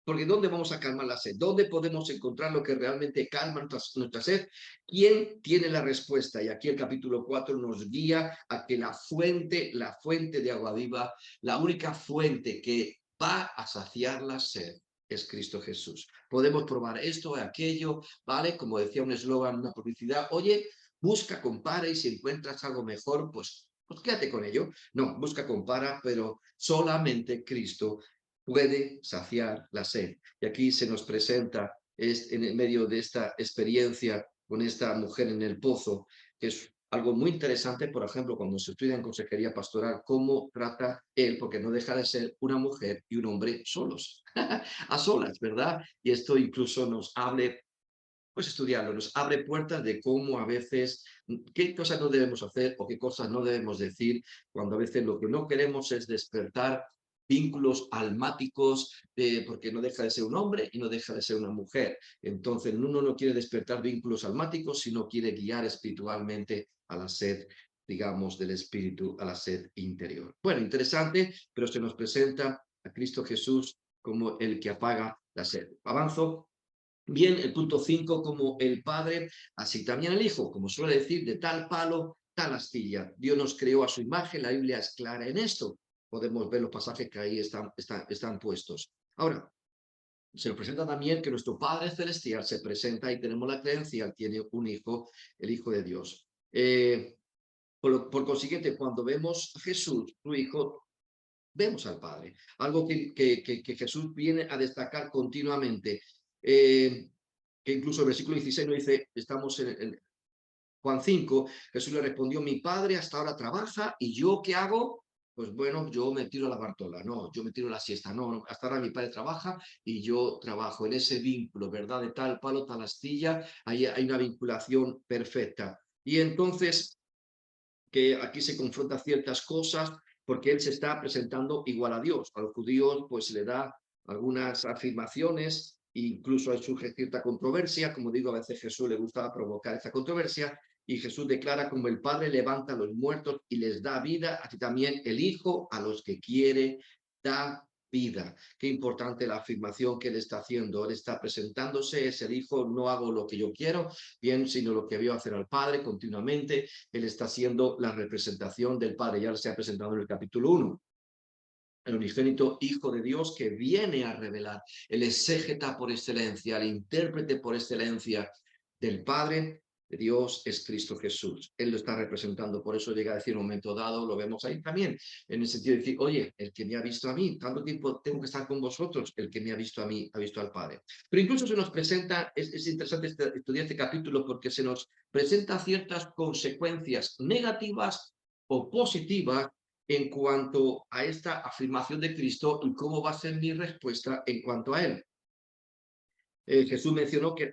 porque ¿dónde vamos a calmar la sed? ¿Dónde podemos encontrar lo que realmente calma nuestra sed? ¿Quién tiene la respuesta? Y aquí el capítulo 4 nos guía a que la fuente de agua viva, la única fuente que va a saciar la sed es Cristo Jesús. Podemos probar esto o aquello, ¿vale? Como decía un eslogan, una publicidad, oye, busca, compara y si encuentras algo mejor, pues quédate con ello. No, busca, compara, pero solamente Cristo puede saciar la sed. Y aquí se nos presenta en el medio de esta experiencia con esta mujer en el pozo, que es algo muy interesante, por ejemplo, cuando se estudia en consejería pastoral, cómo trata él, porque no deja de ser una mujer y un hombre solos, a solas, ¿verdad? Y esto incluso nos abre, pues estudiarlo, nos abre puertas de cómo a veces, qué cosas no debemos hacer o qué cosas no debemos decir, cuando a veces lo que no queremos es despertar vínculos almáticos, porque no deja de ser un hombre y no deja de ser una mujer. Entonces, uno no quiere despertar vínculos almáticos, sino quiere guiar espiritualmente a la sed, digamos, del espíritu, a la sed interior. Bueno, interesante, pero se nos presenta a Cristo Jesús como el que apaga la sed. Avanzo. Bien, el punto 5, como el Padre, así también el Hijo, como suele decir, de tal palo, tal astilla. Dios nos creó a su imagen, la Biblia es clara en esto. Podemos ver los pasajes que ahí están puestos. Ahora, se nos presenta también que nuestro Padre Celestial se presenta y tenemos la creencia, tiene un Hijo, el Hijo de Dios. Por consiguiente, cuando vemos a Jesús, su Hijo, vemos al Padre. Algo que Jesús viene a destacar continuamente. Que incluso el versículo 16 nos dice, estamos en Juan 5, Jesús le respondió, mi Padre hasta ahora trabaja y yo ¿qué hago? Pues bueno, yo me tiro a la bartola, no, yo me tiro a la siesta, no, hasta ahora mi Padre trabaja y yo trabajo en ese vínculo, ¿verdad? De tal palo, tal astilla, hay una vinculación perfecta. Y entonces, que aquí se confronta ciertas cosas, porque él se está presentando igual a Dios. A los judíos pues le da algunas afirmaciones, incluso surge cierta controversia, como digo, a veces Jesús le gustaba provocar esa controversia, y Jesús declara como el Padre levanta a los muertos y les da vida, así también el Hijo a los que quiere da vida. Qué importante la afirmación que él está haciendo. Él está presentándose, es el Hijo, no hago lo que yo quiero, bien, sino lo que veo hacer al Padre continuamente. Él está siendo la representación del Padre, ya se ha presentado en el capítulo 1. El unigénito Hijo de Dios que viene a revelar, el exégeta por excelencia, el intérprete por excelencia del Padre de Dios es Cristo Jesús. Él lo está representando, por eso llega a decir en un momento dado, lo vemos ahí también, en el sentido de decir, oye, el que me ha visto a mí, tanto tiempo tengo que estar con vosotros, el que me ha visto a mí, ha visto al Padre. Pero incluso se nos presenta, es interesante estudiar este capítulo porque se nos presenta ciertas consecuencias negativas o positivas en cuanto a esta afirmación de Cristo y cómo va a ser mi respuesta en cuanto a él. Jesús mencionó que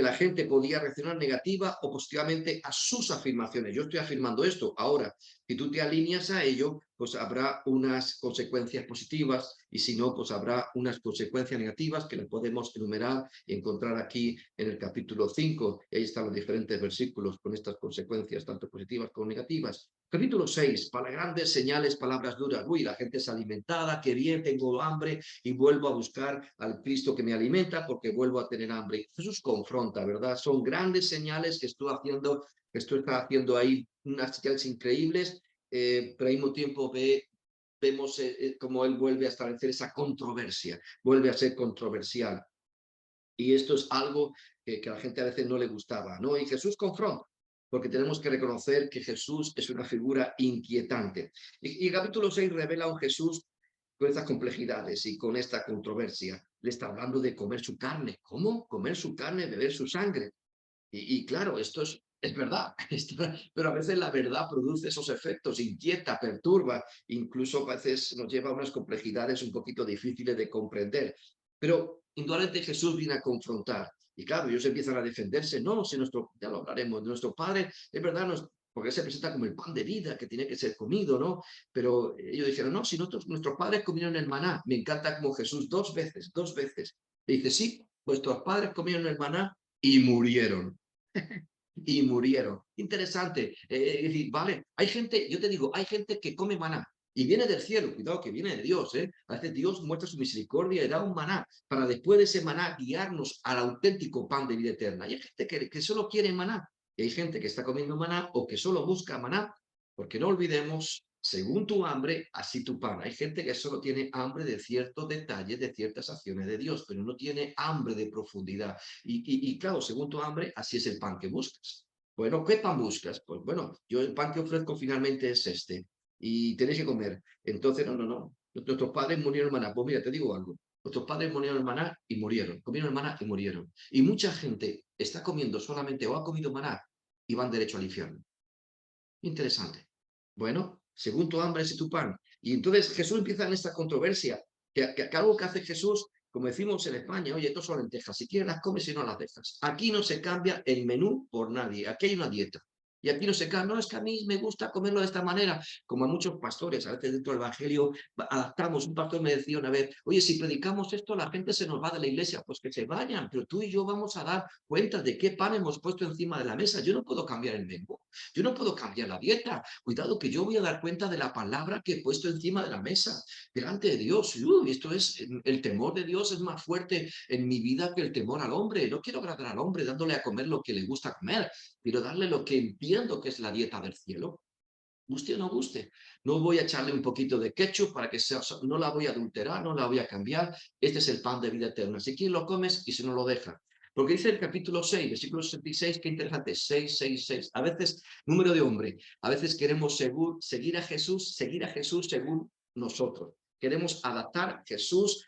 la gente podía reaccionar negativa o positivamente a sus afirmaciones. Yo estoy afirmando esto. Ahora, si tú te alineas a ello, pues habrá unas consecuencias positivas y si no, pues habrá unas consecuencias negativas que las podemos enumerar y encontrar aquí en el capítulo 5. Y ahí están los diferentes versículos con estas consecuencias, tanto positivas como negativas. Capítulo 6, para grandes señales, palabras duras. Uy, la gente es alimentada, qué bien, tengo hambre y vuelvo a buscar al Cristo que me alimenta porque vuelvo a tener hambre. Jesús confronta, ¿verdad? Son grandes señales que estoy haciendo ahí, unas señales increíbles pero al mismo tiempo vemos cómo él vuelve a establecer esa controversia, vuelve a ser controversial. Y esto es algo que a la gente a veces no le gustaba, ¿no? Y Jesús confronta, porque tenemos que reconocer que Jesús es una figura inquietante. Y el capítulo 6 revela a un Jesús con estas complejidades y con esta controversia. Le está hablando de comer su carne. ¿Cómo? Comer su carne, beber su sangre. Y claro, esto es verdad, pero a veces la verdad produce esos efectos, inquieta, perturba, incluso a veces nos lleva a unas complejidades un poquito difíciles de comprender. Pero indudablemente Jesús viene a confrontar. Y claro, ellos empiezan a defenderse. No, si ya lo hablaremos, nuestro Padre, es verdad, porque se presenta como el pan de vida que tiene que ser comido, ¿no? Pero ellos dijeron, no, si nuestros padres comieron el maná. Me encanta como Jesús dos veces, le dice, sí, vuestros padres comieron el maná y murieron. Y murieron. Interesante. Es decir, vale, hay gente, yo te digo, hay gente que come maná y viene del cielo, cuidado que viene de Dios, ¿eh? A veces Dios muestra su misericordia y da un maná para después de ese maná guiarnos al auténtico pan de vida eterna. Y hay gente que solo quiere maná. Y hay gente que está comiendo maná o que solo busca maná, porque no olvidemos, según tu hambre, así tu pan. Hay gente que solo tiene hambre de ciertos detalles, de ciertas acciones de Dios, pero no tiene hambre de profundidad. Y claro, según tu hambre, así es el pan que buscas. Bueno, ¿qué pan buscas? Pues bueno, yo el pan que ofrezco finalmente es este. Y tenéis que comer. Entonces, no. Nuestros padres murieron en maná. Pues mira, te digo algo. Nuestros padres murieron en maná y murieron. Comieron el maná y murieron. Y mucha gente está comiendo solamente o ha comido maná y van derecho al infierno. Interesante. Bueno, según tu hambre es tu pan. Y entonces Jesús empieza en esta controversia, que algo que hace Jesús, como decimos en España, oye, estos son lentejas, si quieres las comes y no las dejas. Aquí no se cambia el menú por nadie, aquí hay una dieta. Y aquí no se cambia, no, es que a mí me gusta comerlo de esta manera, como a muchos pastores, a veces dentro del Evangelio adaptamos. Un pastor me decía una vez, oye, si predicamos esto, la gente se nos va de la iglesia, pues que se vayan, pero tú y yo vamos a dar cuenta de qué pan hemos puesto encima de la mesa. Yo no puedo cambiar el menú. Yo no puedo cambiar la dieta. Cuidado que yo voy a dar cuenta de la palabra que he puesto encima de la mesa, delante de Dios. Esto es, el temor de Dios es más fuerte en mi vida que el temor al hombre. No quiero agradar al hombre dándole a comer lo que le gusta comer. Quiero darle lo que entiendo que es la dieta del cielo. Guste o no guste. No voy a echarle un poquito de ketchup para que sea, no la voy a adulterar, no la voy a cambiar. Este es el pan de vida eterna. Si quieres lo comes y si no lo deja. Porque dice el capítulo 6, versículo 66, qué interesante, 6. A veces, número de hombre, a veces queremos seguir a Jesús según nosotros. Queremos adaptar a Jesús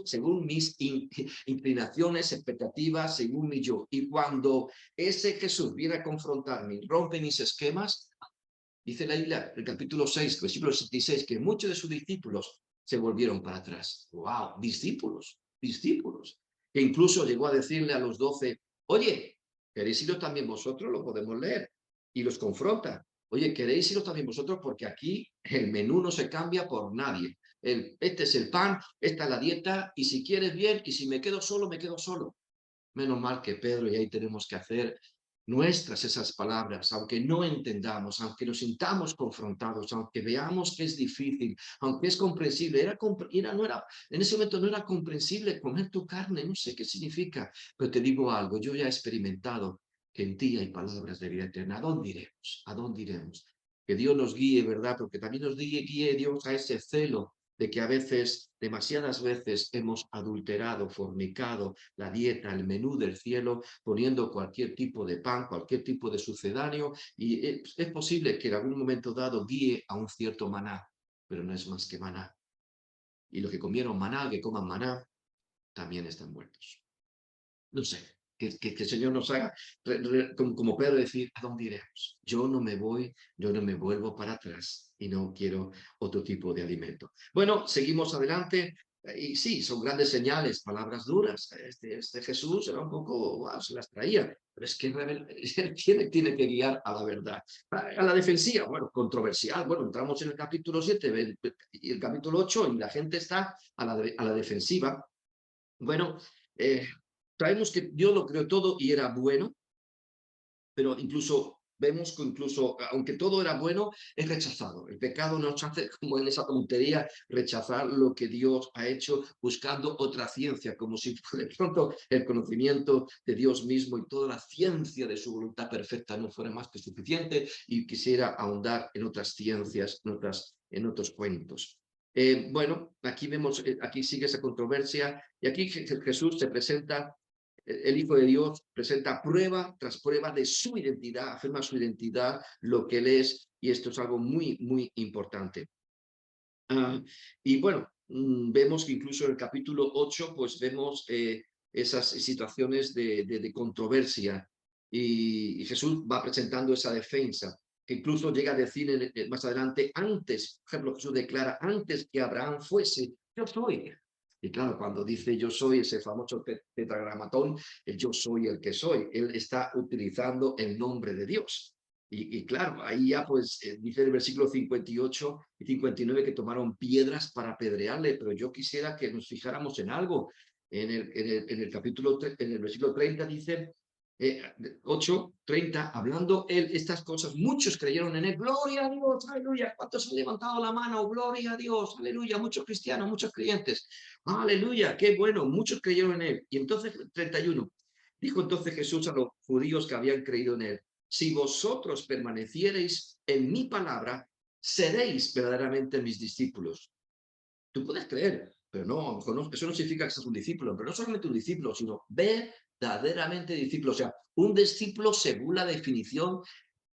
según mis inclinaciones, expectativas, según mi yo. Y cuando ese Jesús viene a confrontarme, rompe mis esquemas, dice la Biblia, el capítulo 6, versículo 66, que muchos de sus discípulos se volvieron para atrás. ¡Wow! Discípulos. Que incluso llegó a decirle a los 12, oye, ¿queréis iros también vosotros? Lo podemos leer. Y los confronta. Oye, ¿queréis iros también vosotros? Porque aquí el menú no se cambia por nadie. Este es el pan, esta es la dieta, y si quieres bien, y si me quedo solo, me quedo solo. Menos mal que Pedro, y ahí tenemos que hacer nuestras esas palabras, aunque no entendamos, aunque nos sintamos confrontados, aunque veamos que es difícil, aunque es comprensible. En ese momento no era comprensible comer tu carne, no sé qué significa, pero te digo algo, yo ya he experimentado que en ti hay palabras de vida eterna. ¿A dónde iremos? ¿A dónde iremos? Que Dios nos guíe, ¿verdad? Porque también nos guíe Dios a ese celo de que a veces, demasiadas veces, hemos adulterado, fornicado la dieta, el menú del cielo, poniendo cualquier tipo de pan, cualquier tipo de sucedáneo, y es posible que en algún momento dado guíe a un cierto maná, pero no es más que maná. Y los que comieron maná, que coman maná, también están muertos. No sé, que el Señor nos haga, como Pedro, decir, ¿a dónde iremos? Yo no me vuelvo para atrás y no quiero otro tipo de alimento. Bueno, seguimos adelante. Y sí, son grandes señales, palabras duras. Este Jesús era un poco, wow, se las traía, pero es que él tiene que guiar a la verdad. A la defensiva, bueno, controversial. Bueno, entramos en el capítulo 7 y el capítulo 8 y la gente está a la defensiva. Bueno, traemos que Dios lo creó todo y era bueno, pero incluso vemos que incluso, aunque todo era bueno, es rechazado. El pecado nos hace, como en esa tontería, rechazar lo que Dios ha hecho, buscando otra ciencia, como si de pronto el conocimiento de Dios mismo y toda la ciencia de su voluntad perfecta no fuera más que suficiente, y quisiera ahondar en otras ciencias, en otros cuentos. Bueno, aquí vemos, aquí sigue esa controversia, y aquí Jesús se presenta, el Hijo de Dios presenta prueba tras prueba de su identidad, afirma su identidad, lo que Él es, y esto es algo muy, muy importante. Y bueno, vemos que incluso en el capítulo 8, pues vemos esas situaciones de controversia, y Jesús va presentando esa defensa, que incluso llega a decir más adelante, antes, por ejemplo, Jesús declara, antes que Abraham fuese, yo soy. Y claro, cuando dice yo soy, ese famoso tetragramatón, el yo soy el que soy, él está utilizando el nombre de Dios. Y claro, ahí ya pues dice el versículo 58 y 59 que tomaron piedras para apedrearle, pero yo quisiera que nos fijáramos en algo. En el capítulo, en el versículo 30 dice, 8:30, hablando él estas cosas, muchos creyeron en él, gloria a Dios, aleluya, ¿cuántos han levantado la mano? Gloria a Dios, aleluya, muchos cristianos, muchos creyentes, aleluya, qué bueno, muchos creyeron en él. Y entonces, 31, dijo entonces Jesús a los judíos que habían creído en él, si vosotros permaneciereis en mi palabra, seréis verdaderamente mis discípulos. Tú puedes creer, pero no, a lo mejor no, eso no significa que seas un discípulo, pero no solamente un discípulo, sino verdaderamente discípulo. O sea, un discípulo según la definición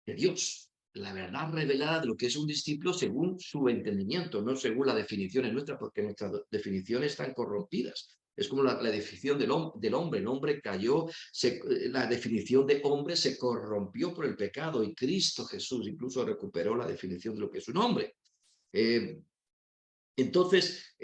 de Dios, la verdad revelada de lo que es un discípulo según su entendimiento, no según las definiciones nuestras, porque nuestras definiciones están corrompidas. Es como la definición del hombre. El hombre cayó, la definición de hombre se corrompió por el pecado, y Cristo Jesús incluso recuperó la definición de lo que es un hombre. Entonces,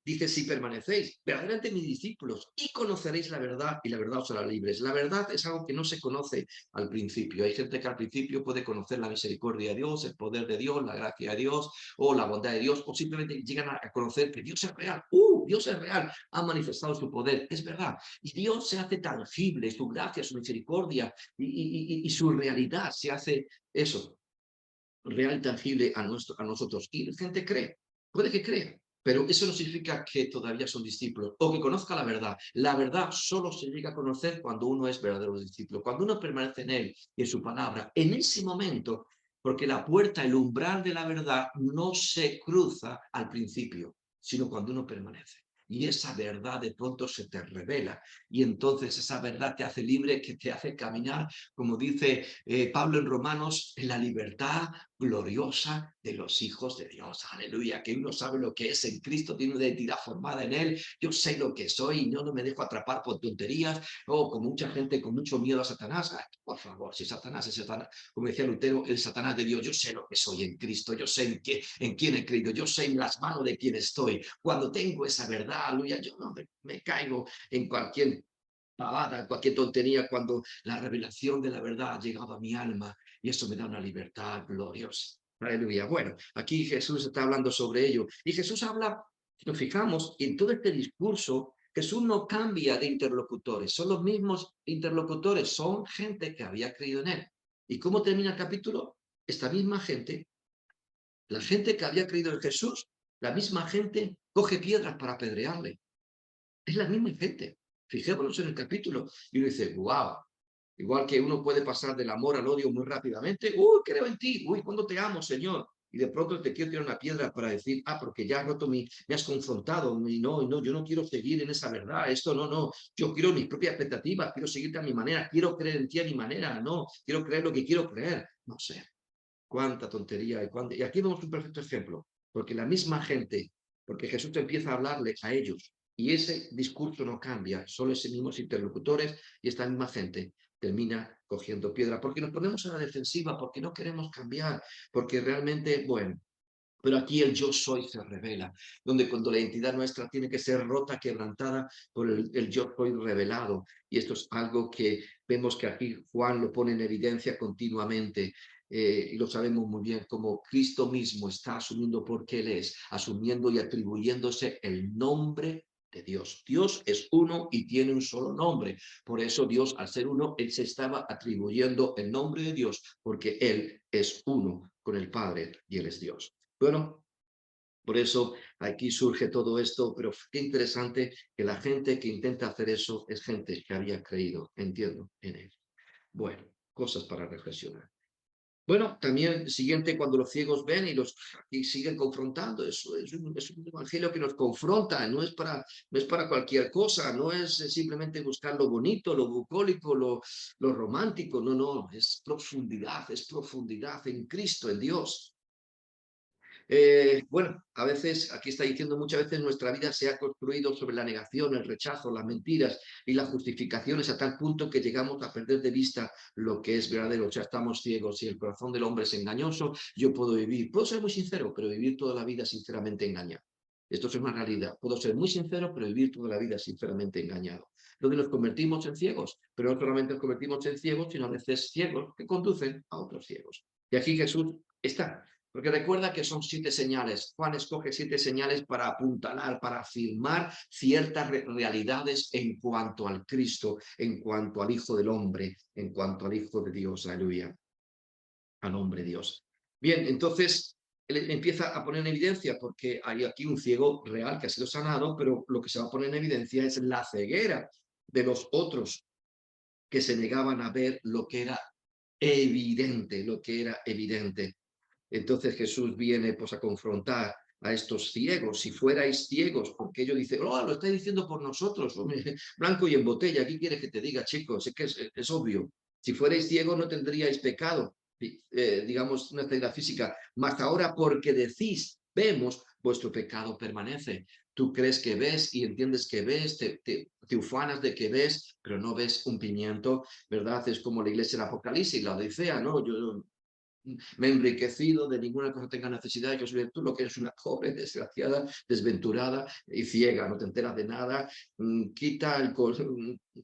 dice, si permanecéis verdaderamente mis discípulos y conoceréis la verdad, y la verdad os hará libres. La verdad es algo que no se conoce al principio. Hay gente que al principio puede conocer la misericordia de Dios, el poder de Dios, la gracia de Dios, o la bondad de Dios, o simplemente llegan a conocer que Dios es real. Dios es real, ha manifestado su poder, es verdad. Y Dios se hace tangible, su gracia, su misericordia y su realidad se hace eso, real y tangible a nosotros. Y la gente cree. Puede que crea, pero eso no significa que todavía son discípulos o que conozca la verdad. La verdad solo se llega a conocer cuando uno es verdadero discípulo, cuando uno permanece en él y en su palabra. En ese momento, porque la puerta, el umbral de la verdad no se cruza al principio, sino cuando uno permanece. Y esa verdad de pronto se te revela, y entonces esa verdad te hace libre, que te hace caminar, como dice Pablo en Romanos, en la libertad gloriosa de los hijos de Dios. Aleluya, que uno sabe lo que es en Cristo, tiene una identidad formada en él. Yo sé lo que soy y no me dejo atrapar por tonterías, o con mucha gente con mucho miedo a Satanás. Ay, por favor, si Satanás es Satanás, como decía Lutero, el Satanás de Dios. Yo sé lo que soy en Cristo, yo sé en quién he creído, yo sé en las manos de quién estoy. Cuando tengo esa verdad, aleluya, yo no me caigo en cualquier pavada, cualquier tontería, cuando la revelación de la verdad ha llegado a mi alma, y eso me da una libertad gloriosa. Aleluya. Bueno, aquí Jesús está hablando sobre ello, y Jesús habla, si nos fijamos, en todo este discurso, Jesús no cambia de interlocutores, son los mismos interlocutores, son gente que había creído en él. ¿Y cómo termina el capítulo? Esta misma gente, la gente que había creído en Jesús, la misma gente coge piedras para apedrearle. Es la misma gente. Fijémonos en el capítulo y uno dice, wow, igual que uno puede pasar del amor al odio muy rápidamente. Creo en ti. ¿Cuándo te amo, Señor? Y de pronto te quiero tirar una piedra para decir, porque ya has roto me has confrontado. No, yo no quiero seguir en esa verdad. Esto no. Yo quiero mis propias expectativas, quiero seguirte a mi manera, quiero creer en ti a mi manera. No, quiero creer lo que quiero creer. No sé. Cuánta tontería. Y aquí vemos un perfecto ejemplo. Porque la misma gente, porque Jesús empieza a hablarle a ellos, y ese discurso no cambia, solo esos mismos interlocutores y esta misma gente termina cogiendo piedra, porque nos ponemos a la defensiva, porque no queremos cambiar, porque realmente, bueno, pero aquí el yo soy se revela, donde cuando la identidad nuestra tiene que ser rota, quebrantada por el yo soy revelado. Y esto es algo que vemos que aquí Juan lo pone en evidencia continuamente. Y lo sabemos muy bien, como Cristo mismo está asumiendo porque Él es, asumiendo y atribuyéndose el nombre de Dios. Dios es uno y tiene un solo nombre. Por eso Dios, al ser uno, él se estaba atribuyendo el nombre de Dios, porque él es uno con el Padre y él es Dios. Bueno, por eso aquí surge todo esto, pero qué interesante que la gente que intenta hacer eso es gente que había creído, entiendo, en él. Bueno, cosas para reflexionar. Bueno, también siguiente, cuando los ciegos ven y siguen confrontando, eso es un evangelio que nos confronta, no es para cualquier cosa, no es simplemente buscar lo bonito, lo bucólico, lo romántico, no, no, es profundidad en Cristo, en Dios. Bueno, a veces, aquí está diciendo, muchas veces nuestra vida se ha construido sobre la negación, el rechazo, las mentiras y las justificaciones a tal punto que llegamos a perder de vista lo que es verdadero. O sea, estamos ciegos y el corazón del hombre es engañoso. Yo puedo ser muy sincero, pero vivir toda la vida sinceramente engañado. Esto es una realidad. Puedo ser muy sincero, pero vivir toda la vida sinceramente engañado. Donde nos convertimos en ciegos, pero no solamente nos convertimos en ciegos, sino a veces ciegos que conducen a otros ciegos. Y aquí Jesús está. Porque recuerda que son 7 señales. Juan escoge 7 señales para apuntalar, para afirmar ciertas realidades en cuanto al Cristo, en cuanto al Hijo del Hombre, en cuanto al Hijo de Dios. Aleluya. Al hombre Dios. Bien, entonces él empieza a poner en evidencia, porque hay aquí un ciego real que ha sido sanado, pero lo que se va a poner en evidencia es la ceguera de los otros que se negaban a ver lo que era evidente, lo que era evidente. Entonces Jesús viene pues a confrontar a estos ciegos. Si fuerais ciegos, porque ellos dicen, oh, lo está diciendo por nosotros, hombre, blanco y en botella, ¿qué quieres que te diga, chicos? Es que es obvio. Si fuerais ciegos no tendríais pecado, digamos una ceguera física, mas ahora porque decís, vemos, vuestro pecado permanece. Tú crees que ves y entiendes que ves, te ufanas de que ves, pero no ves un pimiento, ¿verdad? Es como la iglesia del Apocalipsis, la Odisea, ¿no? Yo me he enriquecido, de ninguna cosa tenga necesidad, yo soy tú lo que eres una pobre, desgraciada, desventurada y ciega, no te enteras de nada,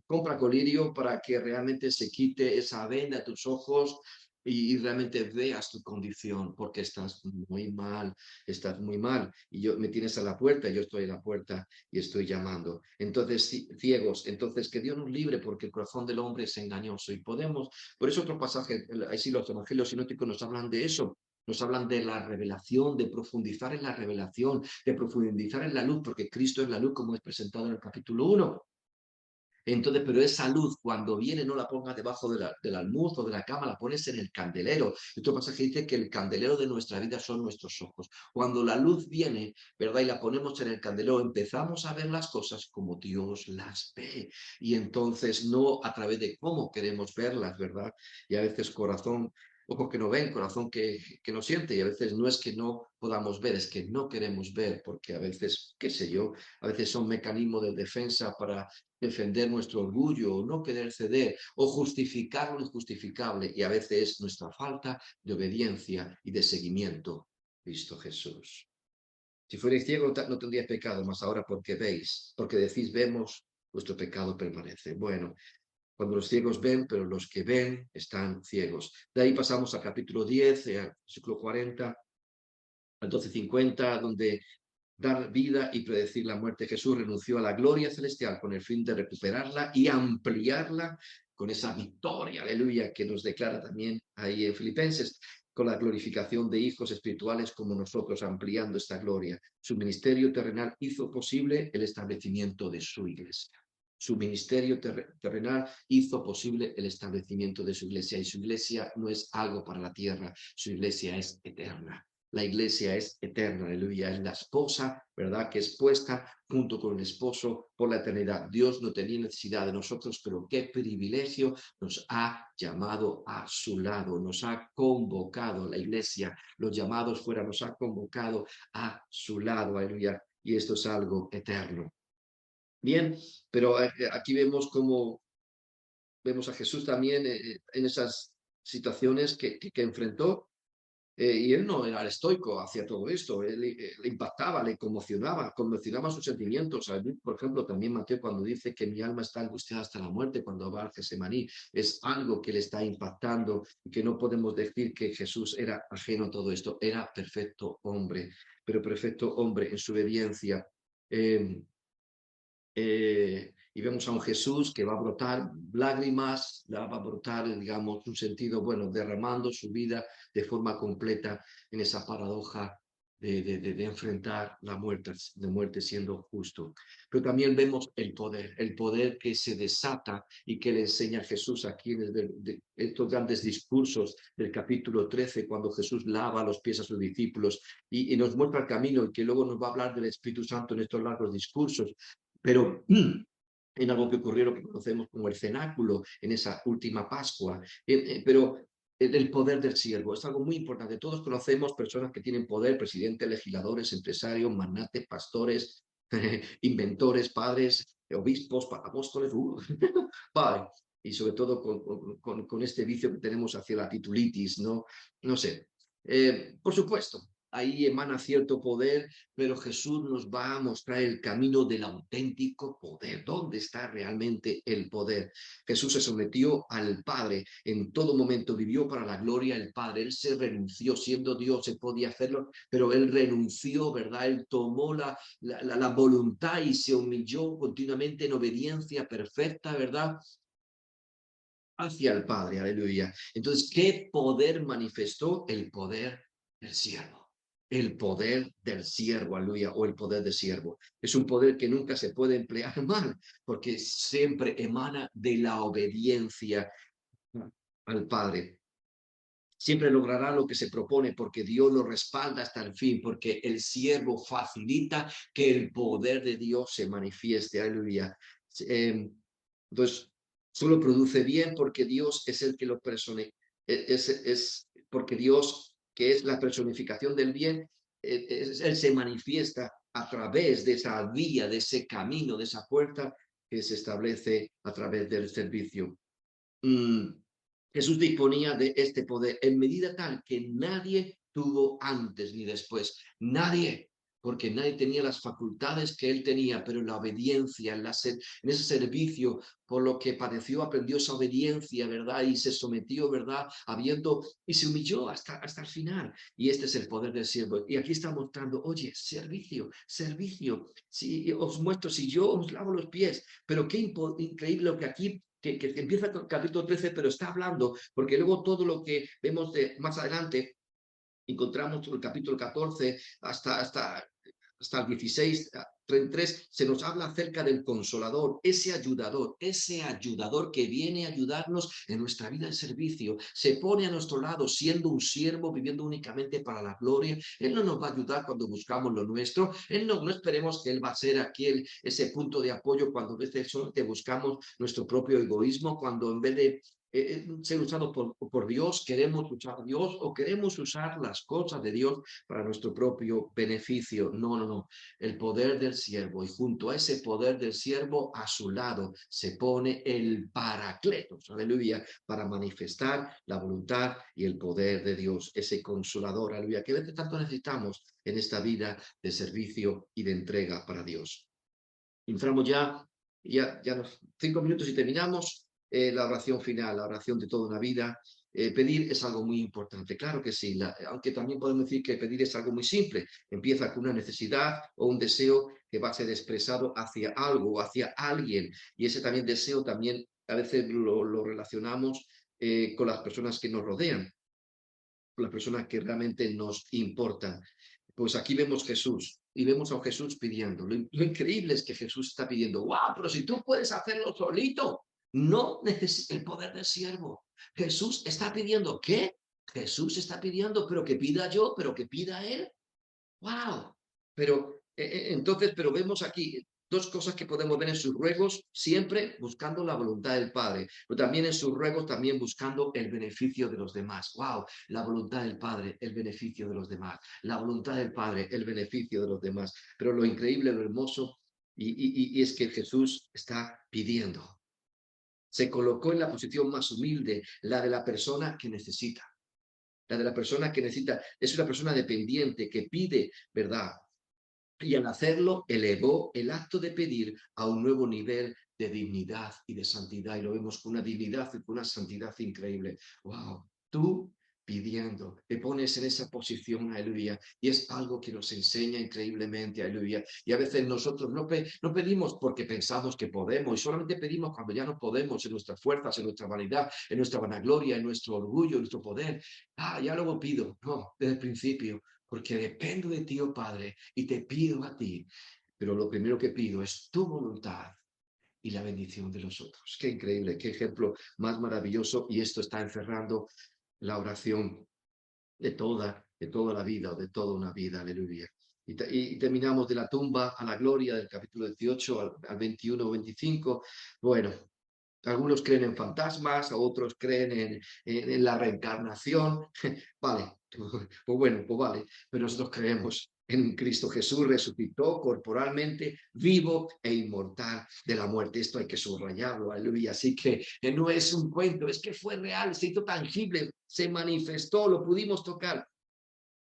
compra colirio para que realmente se quite esa venda de tus ojos y realmente veas tu condición, porque estás muy mal, y me tienes a la puerta, yo estoy a la puerta y estoy llamando. Entonces, ciegos, entonces que Dios nos libre, porque el corazón del hombre es engañoso y podemos. Por eso otro pasaje, ahí sí los evangelios sinópticos nos hablan de eso, nos hablan de la revelación, de profundizar en la revelación, de profundizar en la luz, porque Cristo es la luz como es presentado en el capítulo 1. Entonces, pero esa luz cuando viene no la pongas debajo del almuz o de la cama, la pones en el candelero. Otro pasaje dice que el candelero de nuestra vida son nuestros ojos. Cuando la luz viene, ¿verdad? Y la ponemos en el candelero, empezamos a ver las cosas como Dios las ve. Y entonces no a través de cómo queremos verlas, ¿verdad? Y a veces ojos que no ven, corazón que no siente, y a veces no es que no podamos ver, es que no queremos ver, porque a veces, qué sé yo, a veces son mecanismos de defensa para defender nuestro orgullo, o no querer ceder, o justificar lo injustificable, y a veces es nuestra falta de obediencia y de seguimiento. Cristo Jesús. Si fuerais ciegos no tendríais pecado, mas ahora porque veis, porque decís vemos, vuestro pecado permanece. Bueno, cuando los ciegos ven, pero los que ven están ciegos. De ahí pasamos al capítulo 10, versículo 40 al 12:50, donde dar vida y predecir la muerte. Jesús renunció a la gloria celestial con el fin de recuperarla y ampliarla con esa victoria, aleluya, que nos declara también ahí en Filipenses, con la glorificación de hijos espirituales como nosotros, ampliando esta gloria. Su ministerio terrenal hizo posible el establecimiento de su iglesia. Su ministerio terrenal hizo posible el establecimiento de su iglesia, y su iglesia no es algo para la tierra, su iglesia es eterna. La iglesia es eterna, aleluya, es la esposa, ¿verdad? Que es puesta junto con el esposo por la eternidad. Dios no tenía necesidad de nosotros, pero qué privilegio nos ha llamado a su lado, nos ha convocado la iglesia, los llamados fuera, nos ha convocado a su lado, aleluya, y esto es algo eterno. Bien, pero aquí vemos vemos a Jesús también en esas situaciones que enfrentó. Y él no era estoico hacia todo esto, él le impactaba, le conmocionaba sus sentimientos. Por ejemplo, también Mateo cuando dice que mi alma está angustiada hasta la muerte cuando va al Getsemaní, es algo que le está impactando y que no podemos decir que Jesús era ajeno a todo esto, era perfecto hombre, pero perfecto hombre en su obediencia. y vemos a un Jesús que va a brotar lágrimas, va a brotar, digamos, un sentido, bueno, derramando su vida de forma completa en esa paradoja de enfrentar la muerte, de muerte siendo justo. Pero también vemos el poder que se desata y que le enseña Jesús aquí en estos grandes discursos del capítulo 13, cuando Jesús lava los pies a sus discípulos y nos muestra el camino, y que luego nos va a hablar del Espíritu Santo en estos largos discursos. Pero en algo que ocurrió, lo que conocemos como el cenáculo, en esa última Pascua. Pero el poder del siervo es algo muy importante. Todos conocemos personas que tienen poder: presidentes, legisladores, empresarios, magnates, pastores, inventores, padres, obispos, apóstoles. Vale. Y sobre todo con este vicio que tenemos hacia la titulitis, ¿no? No sé. Por supuesto, ahí emana cierto poder, pero Jesús nos va a mostrar el camino del auténtico poder. ¿Dónde está realmente el poder? Jesús se sometió al Padre en todo momento, vivió para la gloria del Padre. Él se renunció, siendo Dios, se podía hacerlo, pero él renunció, ¿verdad? Él tomó la voluntad y se humilló continuamente en obediencia perfecta, ¿verdad? Hacia el Padre, aleluya. Entonces, ¿qué poder manifestó? El poder del siervo. El poder del siervo, aleluya, o el poder del siervo. Es un poder que nunca se puede emplear mal, porque siempre emana de la obediencia al Padre. Siempre logrará lo que se propone, porque Dios lo respalda hasta el fin, porque el siervo facilita que el poder de Dios se manifieste, aleluya. Entonces, solo produce bien porque Dios es el que lo personifica, es porque Dios, que es la personificación del bien, Él se manifiesta a través de esa vía, de ese camino, de esa puerta que se establece a través del servicio. Jesús disponía de este poder en medida tal que nadie tuvo antes ni después. Nadie, porque nadie tenía las facultades que él tenía, pero en la obediencia, en ese servicio, por lo que padeció, aprendió esa obediencia, ¿verdad? Y se sometió, ¿verdad? Y se humilló hasta el final. Y este es el poder del siervo. Y aquí está mostrando, oye, servicio, servicio. Si os muestro, si yo os lavo los pies, pero qué increíble lo que aquí que empieza con el capítulo 13, pero está hablando, porque luego todo lo que vemos más adelante, encontramos el capítulo 14 hasta el 16, 33, se nos habla acerca del Consolador, ese ayudador que viene a ayudarnos en nuestra vida de servicio, se pone a nuestro lado siendo un siervo, viviendo únicamente para la gloria. Él no nos va a ayudar cuando buscamos lo nuestro, no esperemos que Él va a ser aquí ese punto de apoyo cuando a veces solamente buscamos nuestro propio egoísmo, cuando en vez de ser usado por Dios, queremos usar a Dios o queremos usar las cosas de Dios para nuestro propio beneficio. No, no, no. El poder del siervo, y junto a ese poder del siervo, a su lado se pone el Paracletos, aleluya, para manifestar la voluntad y el poder de Dios, ese consolador, aleluya, que veces tanto necesitamos en esta vida de servicio y de entrega para Dios. Entramos ya los 5 minutos y terminamos. La oración final, la oración de toda una vida. Pedir es algo muy importante, claro que sí, aunque también podemos decir que pedir es algo muy simple. Empieza con una necesidad o un deseo que va a ser expresado hacia algo o hacia alguien, y ese también deseo también a veces lo relacionamos con las personas que nos rodean, con las personas que realmente nos importan. Pues aquí vemos Jesús y vemos a un Jesús pidiendo. Lo increíble es que Jesús está pidiendo, ¡wow! Pero si tú puedes hacerlo solito, no necesitas el poder del siervo. Jesús está pidiendo, ¿qué? Jesús está pidiendo, pero que pida yo, pero que pida él. ¡Wow! Pero entonces, pero vemos aquí dos cosas que podemos ver en sus ruegos, siempre buscando la voluntad del Padre, pero también en sus ruegos, también buscando el beneficio de los demás. ¡Wow! La voluntad del Padre, el beneficio de los demás. La voluntad del Padre, el beneficio de los demás. Pero lo increíble, lo hermoso, y es que Jesús está pidiendo. Se colocó en la posición más humilde, la de la persona que necesita. La de la persona que necesita, es una persona dependiente que pide, ¿verdad? Y al hacerlo, elevó el acto de pedir a un nuevo nivel de dignidad y de santidad. Y lo vemos con una dignidad y con una santidad increíble. ¡Wow! Tú pidiendo, te pones en esa posición, aleluya, y es algo que nos enseña increíblemente, aleluya, y a veces nosotros no pedimos porque pensamos que podemos, y solamente pedimos cuando ya no podemos, en nuestras fuerzas, en nuestra vanidad, en nuestra vanagloria, en nuestro orgullo, en nuestro poder, ya luego pido, no, desde el principio, porque dependo de ti, oh Padre, y te pido a ti, pero lo primero que pido es tu voluntad y la bendición de los otros. Qué increíble, qué ejemplo más maravilloso, y esto está encerrando la oración de toda la vida o de toda una vida, aleluya. Y terminamos de la tumba a la gloria del capítulo 18 al 21 o 25. Bueno, algunos creen en fantasmas, otros creen en la reencarnación. Vale, pues bueno, pues vale, pero nosotros creemos en un Cristo Jesús resucitó corporalmente, vivo e inmortal de la muerte. Esto hay que subrayarlo, aleluya. Así que no es un cuento, es que fue real, se hizo tangible, se manifestó, lo pudimos tocar.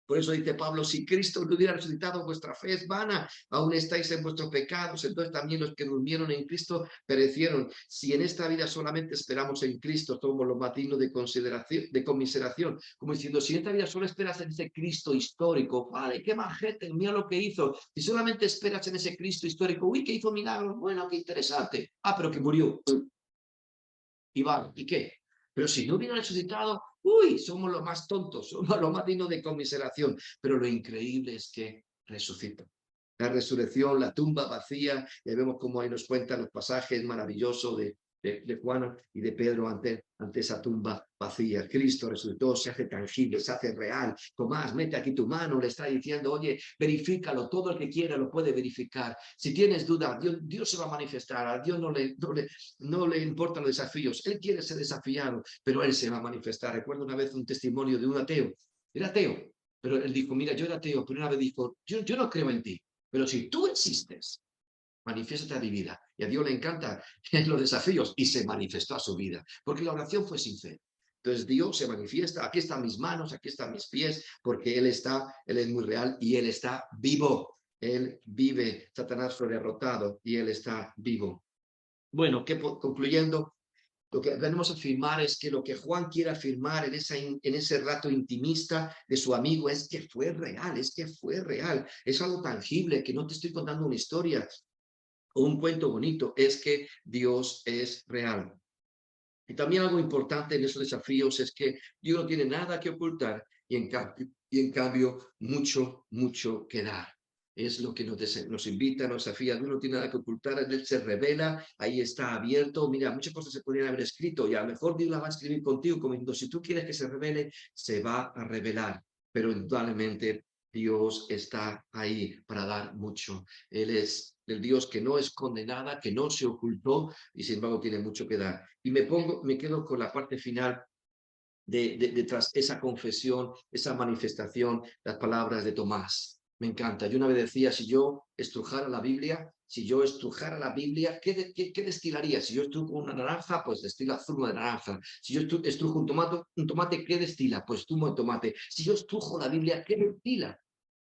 Por eso dice Pablo, si Cristo no hubiera resucitado, vuestra fe es vana, aún estáis en vuestros pecados, entonces también los que durmieron en Cristo perecieron. Si en esta vida solamente esperamos en Cristo, somos los más dignos de consideración, de conmiseración, como diciendo, si en esta vida solo esperas en ese Cristo histórico, vale, qué majete, mira lo que hizo. Si solamente esperas en ese Cristo histórico, uy, que hizo milagros, bueno, qué interesante. Pero que murió. Y vale, ¿y qué? Pero si no hubiera resucitado, uy, somos los más tontos, somos los más dignos de conmiseración. Pero lo increíble es que resucita. La resurrección, la tumba vacía, y vemos cómo ahí nos cuentan los pasajes maravillosos de Juan y de Pedro ante esa tumba vacía. Cristo resucitó, se hace tangible, se hace real. Tomás, mete aquí tu mano, le está diciendo, oye, verifícalo, todo el que quiera lo puede verificar. Si tienes duda, Dios se va a manifestar, a Dios no le importan los desafíos, Él quiere ser desafiado, pero Él se va a manifestar. Recuerdo una vez un testimonio de un ateo, era ateo, pero él dijo, mira, yo era ateo, pero una vez dijo, yo no creo en ti, pero si tú existes, manifiéstate a mi vida. Y a Dios le encanta los desafíos y se manifestó a su vida, porque la oración fue sincera. Entonces Dios se manifiesta, aquí están mis manos, aquí están mis pies, porque Él es muy real y Él está vivo. Él vive, Satanás fue derrotado y Él está vivo. Bueno, concluyendo, lo que venimos a afirmar es que lo que Juan quiere afirmar en ese rato intimista de su amigo es que fue real, es algo tangible, que no te estoy contando una historia o un cuento bonito, es que Dios es real. Y también algo importante en esos desafíos es que Dios no tiene nada que ocultar y en cambio mucho que dar. Es lo que nos invita, nos desafía. Dios no tiene nada que ocultar, Él se revela, ahí está abierto. Mira, muchas cosas se podrían haber escrito y a lo mejor Dios las va a escribir contigo, como diciendo, si tú quieres que se revele, se va a revelar. Pero indudablemente Dios está ahí para dar mucho. Él es el Dios que no esconde nada, que no se ocultó y sin embargo tiene mucho que dar. Y me quedo con la parte final tras esa confesión, esa manifestación, las palabras de Tomás. Me encanta. Yo una vez decía, si yo estrujara la Biblia, ¿qué destilaría? Si yo estrujo una naranja, pues destila zumo de naranja. Si yo estrujo un tomate, ¿qué destila? Pues zumo de tomate. Si yo estrujo la Biblia, ¿qué destila?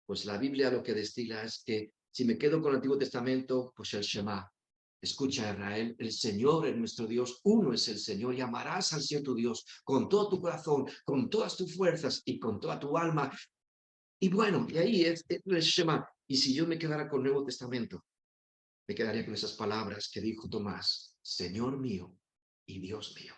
Pues la Biblia lo que destila es que si me quedo con el Antiguo Testamento, pues el Shema. Escucha, Israel, el Señor es nuestro Dios, uno es el Señor, y amarás al Señor tu Dios con todo tu corazón, con todas tus fuerzas y con toda tu alma. Y bueno, y ahí es el Shema. Y si yo me quedara con el Nuevo Testamento, me quedaría con esas palabras que dijo Tomás, Señor mío y Dios mío.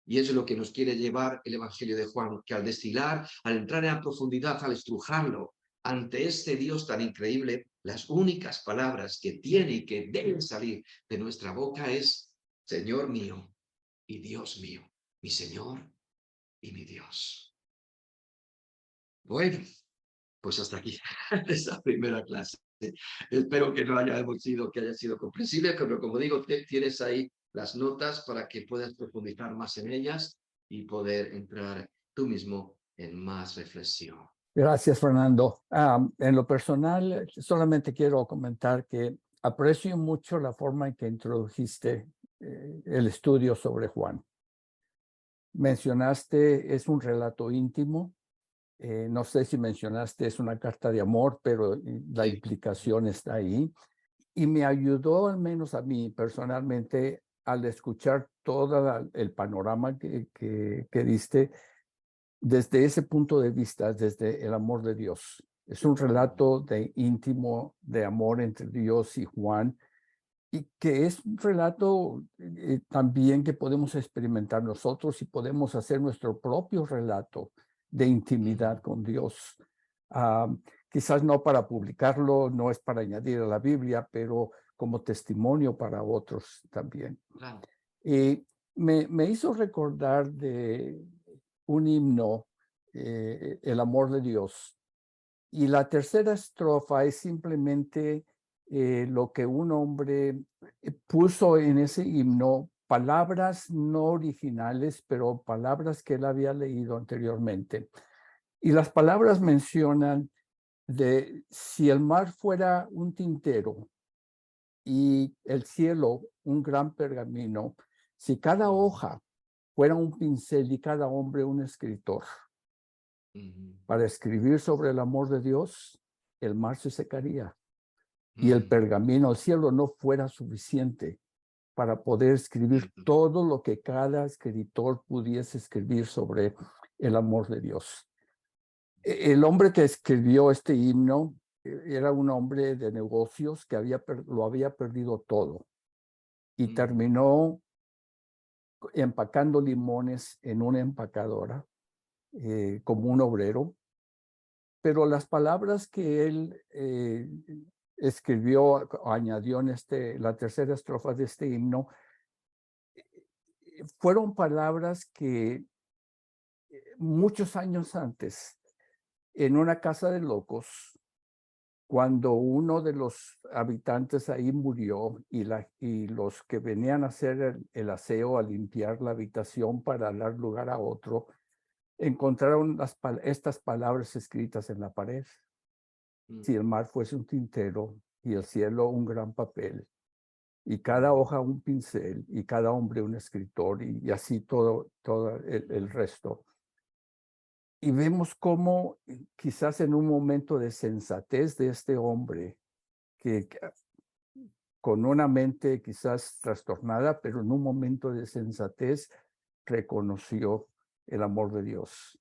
Y eso es lo que nos quiere llevar el Evangelio de Juan, que al destilar, al entrar en la profundidad, al estrujarlo, ante este Dios tan increíble, las únicas palabras que tiene y que deben salir de nuestra boca es, Señor mío y Dios mío, mi Señor y mi Dios. Bueno, pues hasta aquí esa primera clase. Espero que no que haya sido comprensible, pero como digo, tienes ahí las notas para que puedas profundizar más en ellas y poder entrar tú mismo en más reflexión. Gracias, Fernando. En lo personal, solamente quiero comentar que aprecio mucho la forma en que introdujiste el estudio sobre Juan. Mencionaste, es un relato íntimo. No sé si mencionaste, es una carta de amor, pero la implicación está ahí. Y me ayudó, al menos a mí personalmente, al escuchar todo el panorama que diste, desde ese punto de vista, desde el amor de Dios. Es un relato de íntimo, de amor entre Dios y Juan, y que es un relato también que podemos experimentar nosotros y podemos hacer nuestro propio relato de intimidad con Dios. Quizás no para publicarlo, no es para añadir a la Biblia, pero como testimonio para otros también. Claro. Me hizo recordar de un himno, El amor de Dios, y la tercera estrofa es simplemente lo que un hombre puso en ese himno, palabras no originales, pero palabras que él había leído anteriormente. Y las palabras mencionan de si el mar fuera un tintero y el cielo un gran pergamino, si cada hoja fuera un pincel y cada hombre un escritor, para escribir sobre el amor de Dios, el mar se secaría y el pergamino, el cielo, no fuera suficiente para poder escribir todo lo que cada escritor pudiese escribir sobre el amor de Dios. El hombre que escribió este himno era un hombre de negocios que lo había perdido todo y terminó empacando limones en una empacadora como un obrero. Pero las palabras que él escribió, añadió en la tercera estrofa de este himno, fueron palabras que muchos años antes, en una casa de locos, cuando uno de los habitantes ahí murió y los que venían a hacer el aseo, a limpiar la habitación para dar lugar a otro, encontraron estas palabras escritas en la pared. Si el mar fuese un tintero y el cielo un gran papel, y cada hoja un pincel, y cada hombre un escritor, y así todo el resto. Y vemos cómo quizás en un momento de sensatez de este hombre, que con una mente quizás trastornada, pero en un momento de sensatez reconoció el amor de Dios.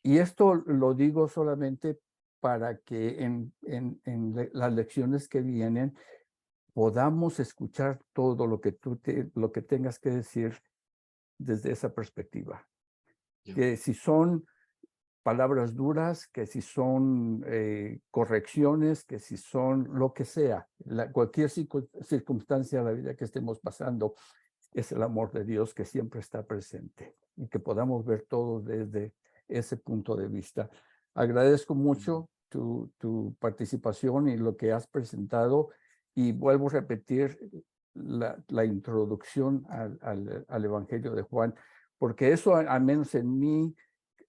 Y esto lo digo solamente para que en las lecciones que vienen podamos escuchar todo lo que lo que tengas que decir desde esa perspectiva. Que si son palabras duras, que si son correcciones, que si son lo que sea, cualquier circunstancia de la vida que estemos pasando, es el amor de Dios que siempre está presente y que podamos ver todo desde ese punto de vista. Agradezco mucho tu participación y lo que has presentado, y vuelvo a repetir la introducción al Evangelio de Juan, porque eso al menos en mí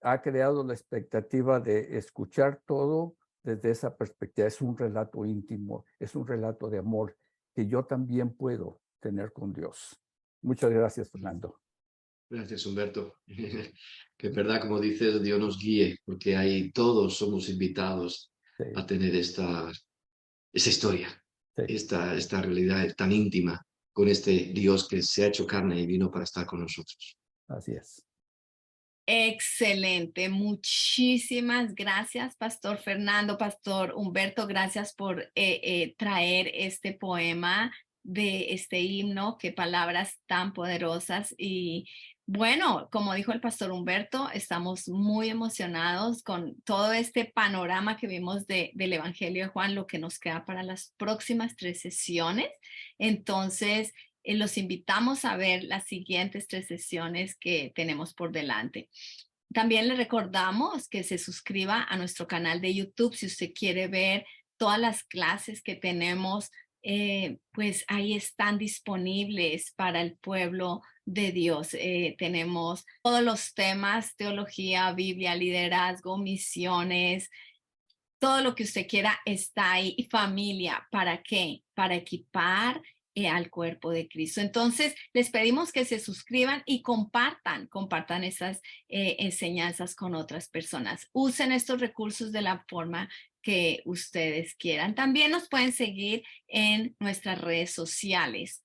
ha creado la expectativa de escuchar todo desde esa perspectiva. Es un relato íntimo, es un relato de amor que yo también puedo tener con Dios. Muchas gracias, Fernando. Gracias, Humberto. Que es verdad, como dices, Dios nos guíe, porque ahí todos somos invitados a tener esa historia, esta realidad tan íntima con este Dios que se ha hecho carne y vino para estar con nosotros. Así es. Excelente, muchísimas gracias, Pastor Fernando, Pastor Humberto, gracias por traer este poema de este himno, qué palabras tan poderosas. Y bueno, como dijo el Pastor Humberto, estamos muy emocionados con todo este panorama que vimos del Evangelio de Juan, lo que nos queda para las próximas 3 sesiones. Entonces, los invitamos a ver las siguientes 3 sesiones que tenemos por delante. También le recordamos que se suscriba a nuestro canal de YouTube si usted quiere ver todas las clases que tenemos, pues ahí están disponibles para el pueblo de Dios. Tenemos todos los temas, teología, Biblia, liderazgo, misiones, todo lo que usted quiera está ahí. Y familia, ¿para qué? Para equipar al cuerpo de Cristo. Entonces, les pedimos que se suscriban y compartan esas enseñanzas con otras personas. Usen estos recursos de la forma que ustedes quieran. También nos pueden seguir en nuestras redes sociales.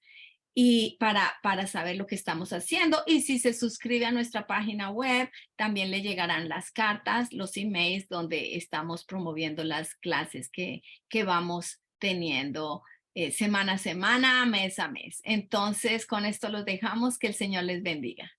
y para saber lo que estamos haciendo. Y si se suscribe a nuestra página web, también le llegarán las cartas, los emails donde estamos promoviendo las clases que vamos teniendo semana a semana, mes a mes. Entonces, con esto los dejamos. Que el Señor les bendiga.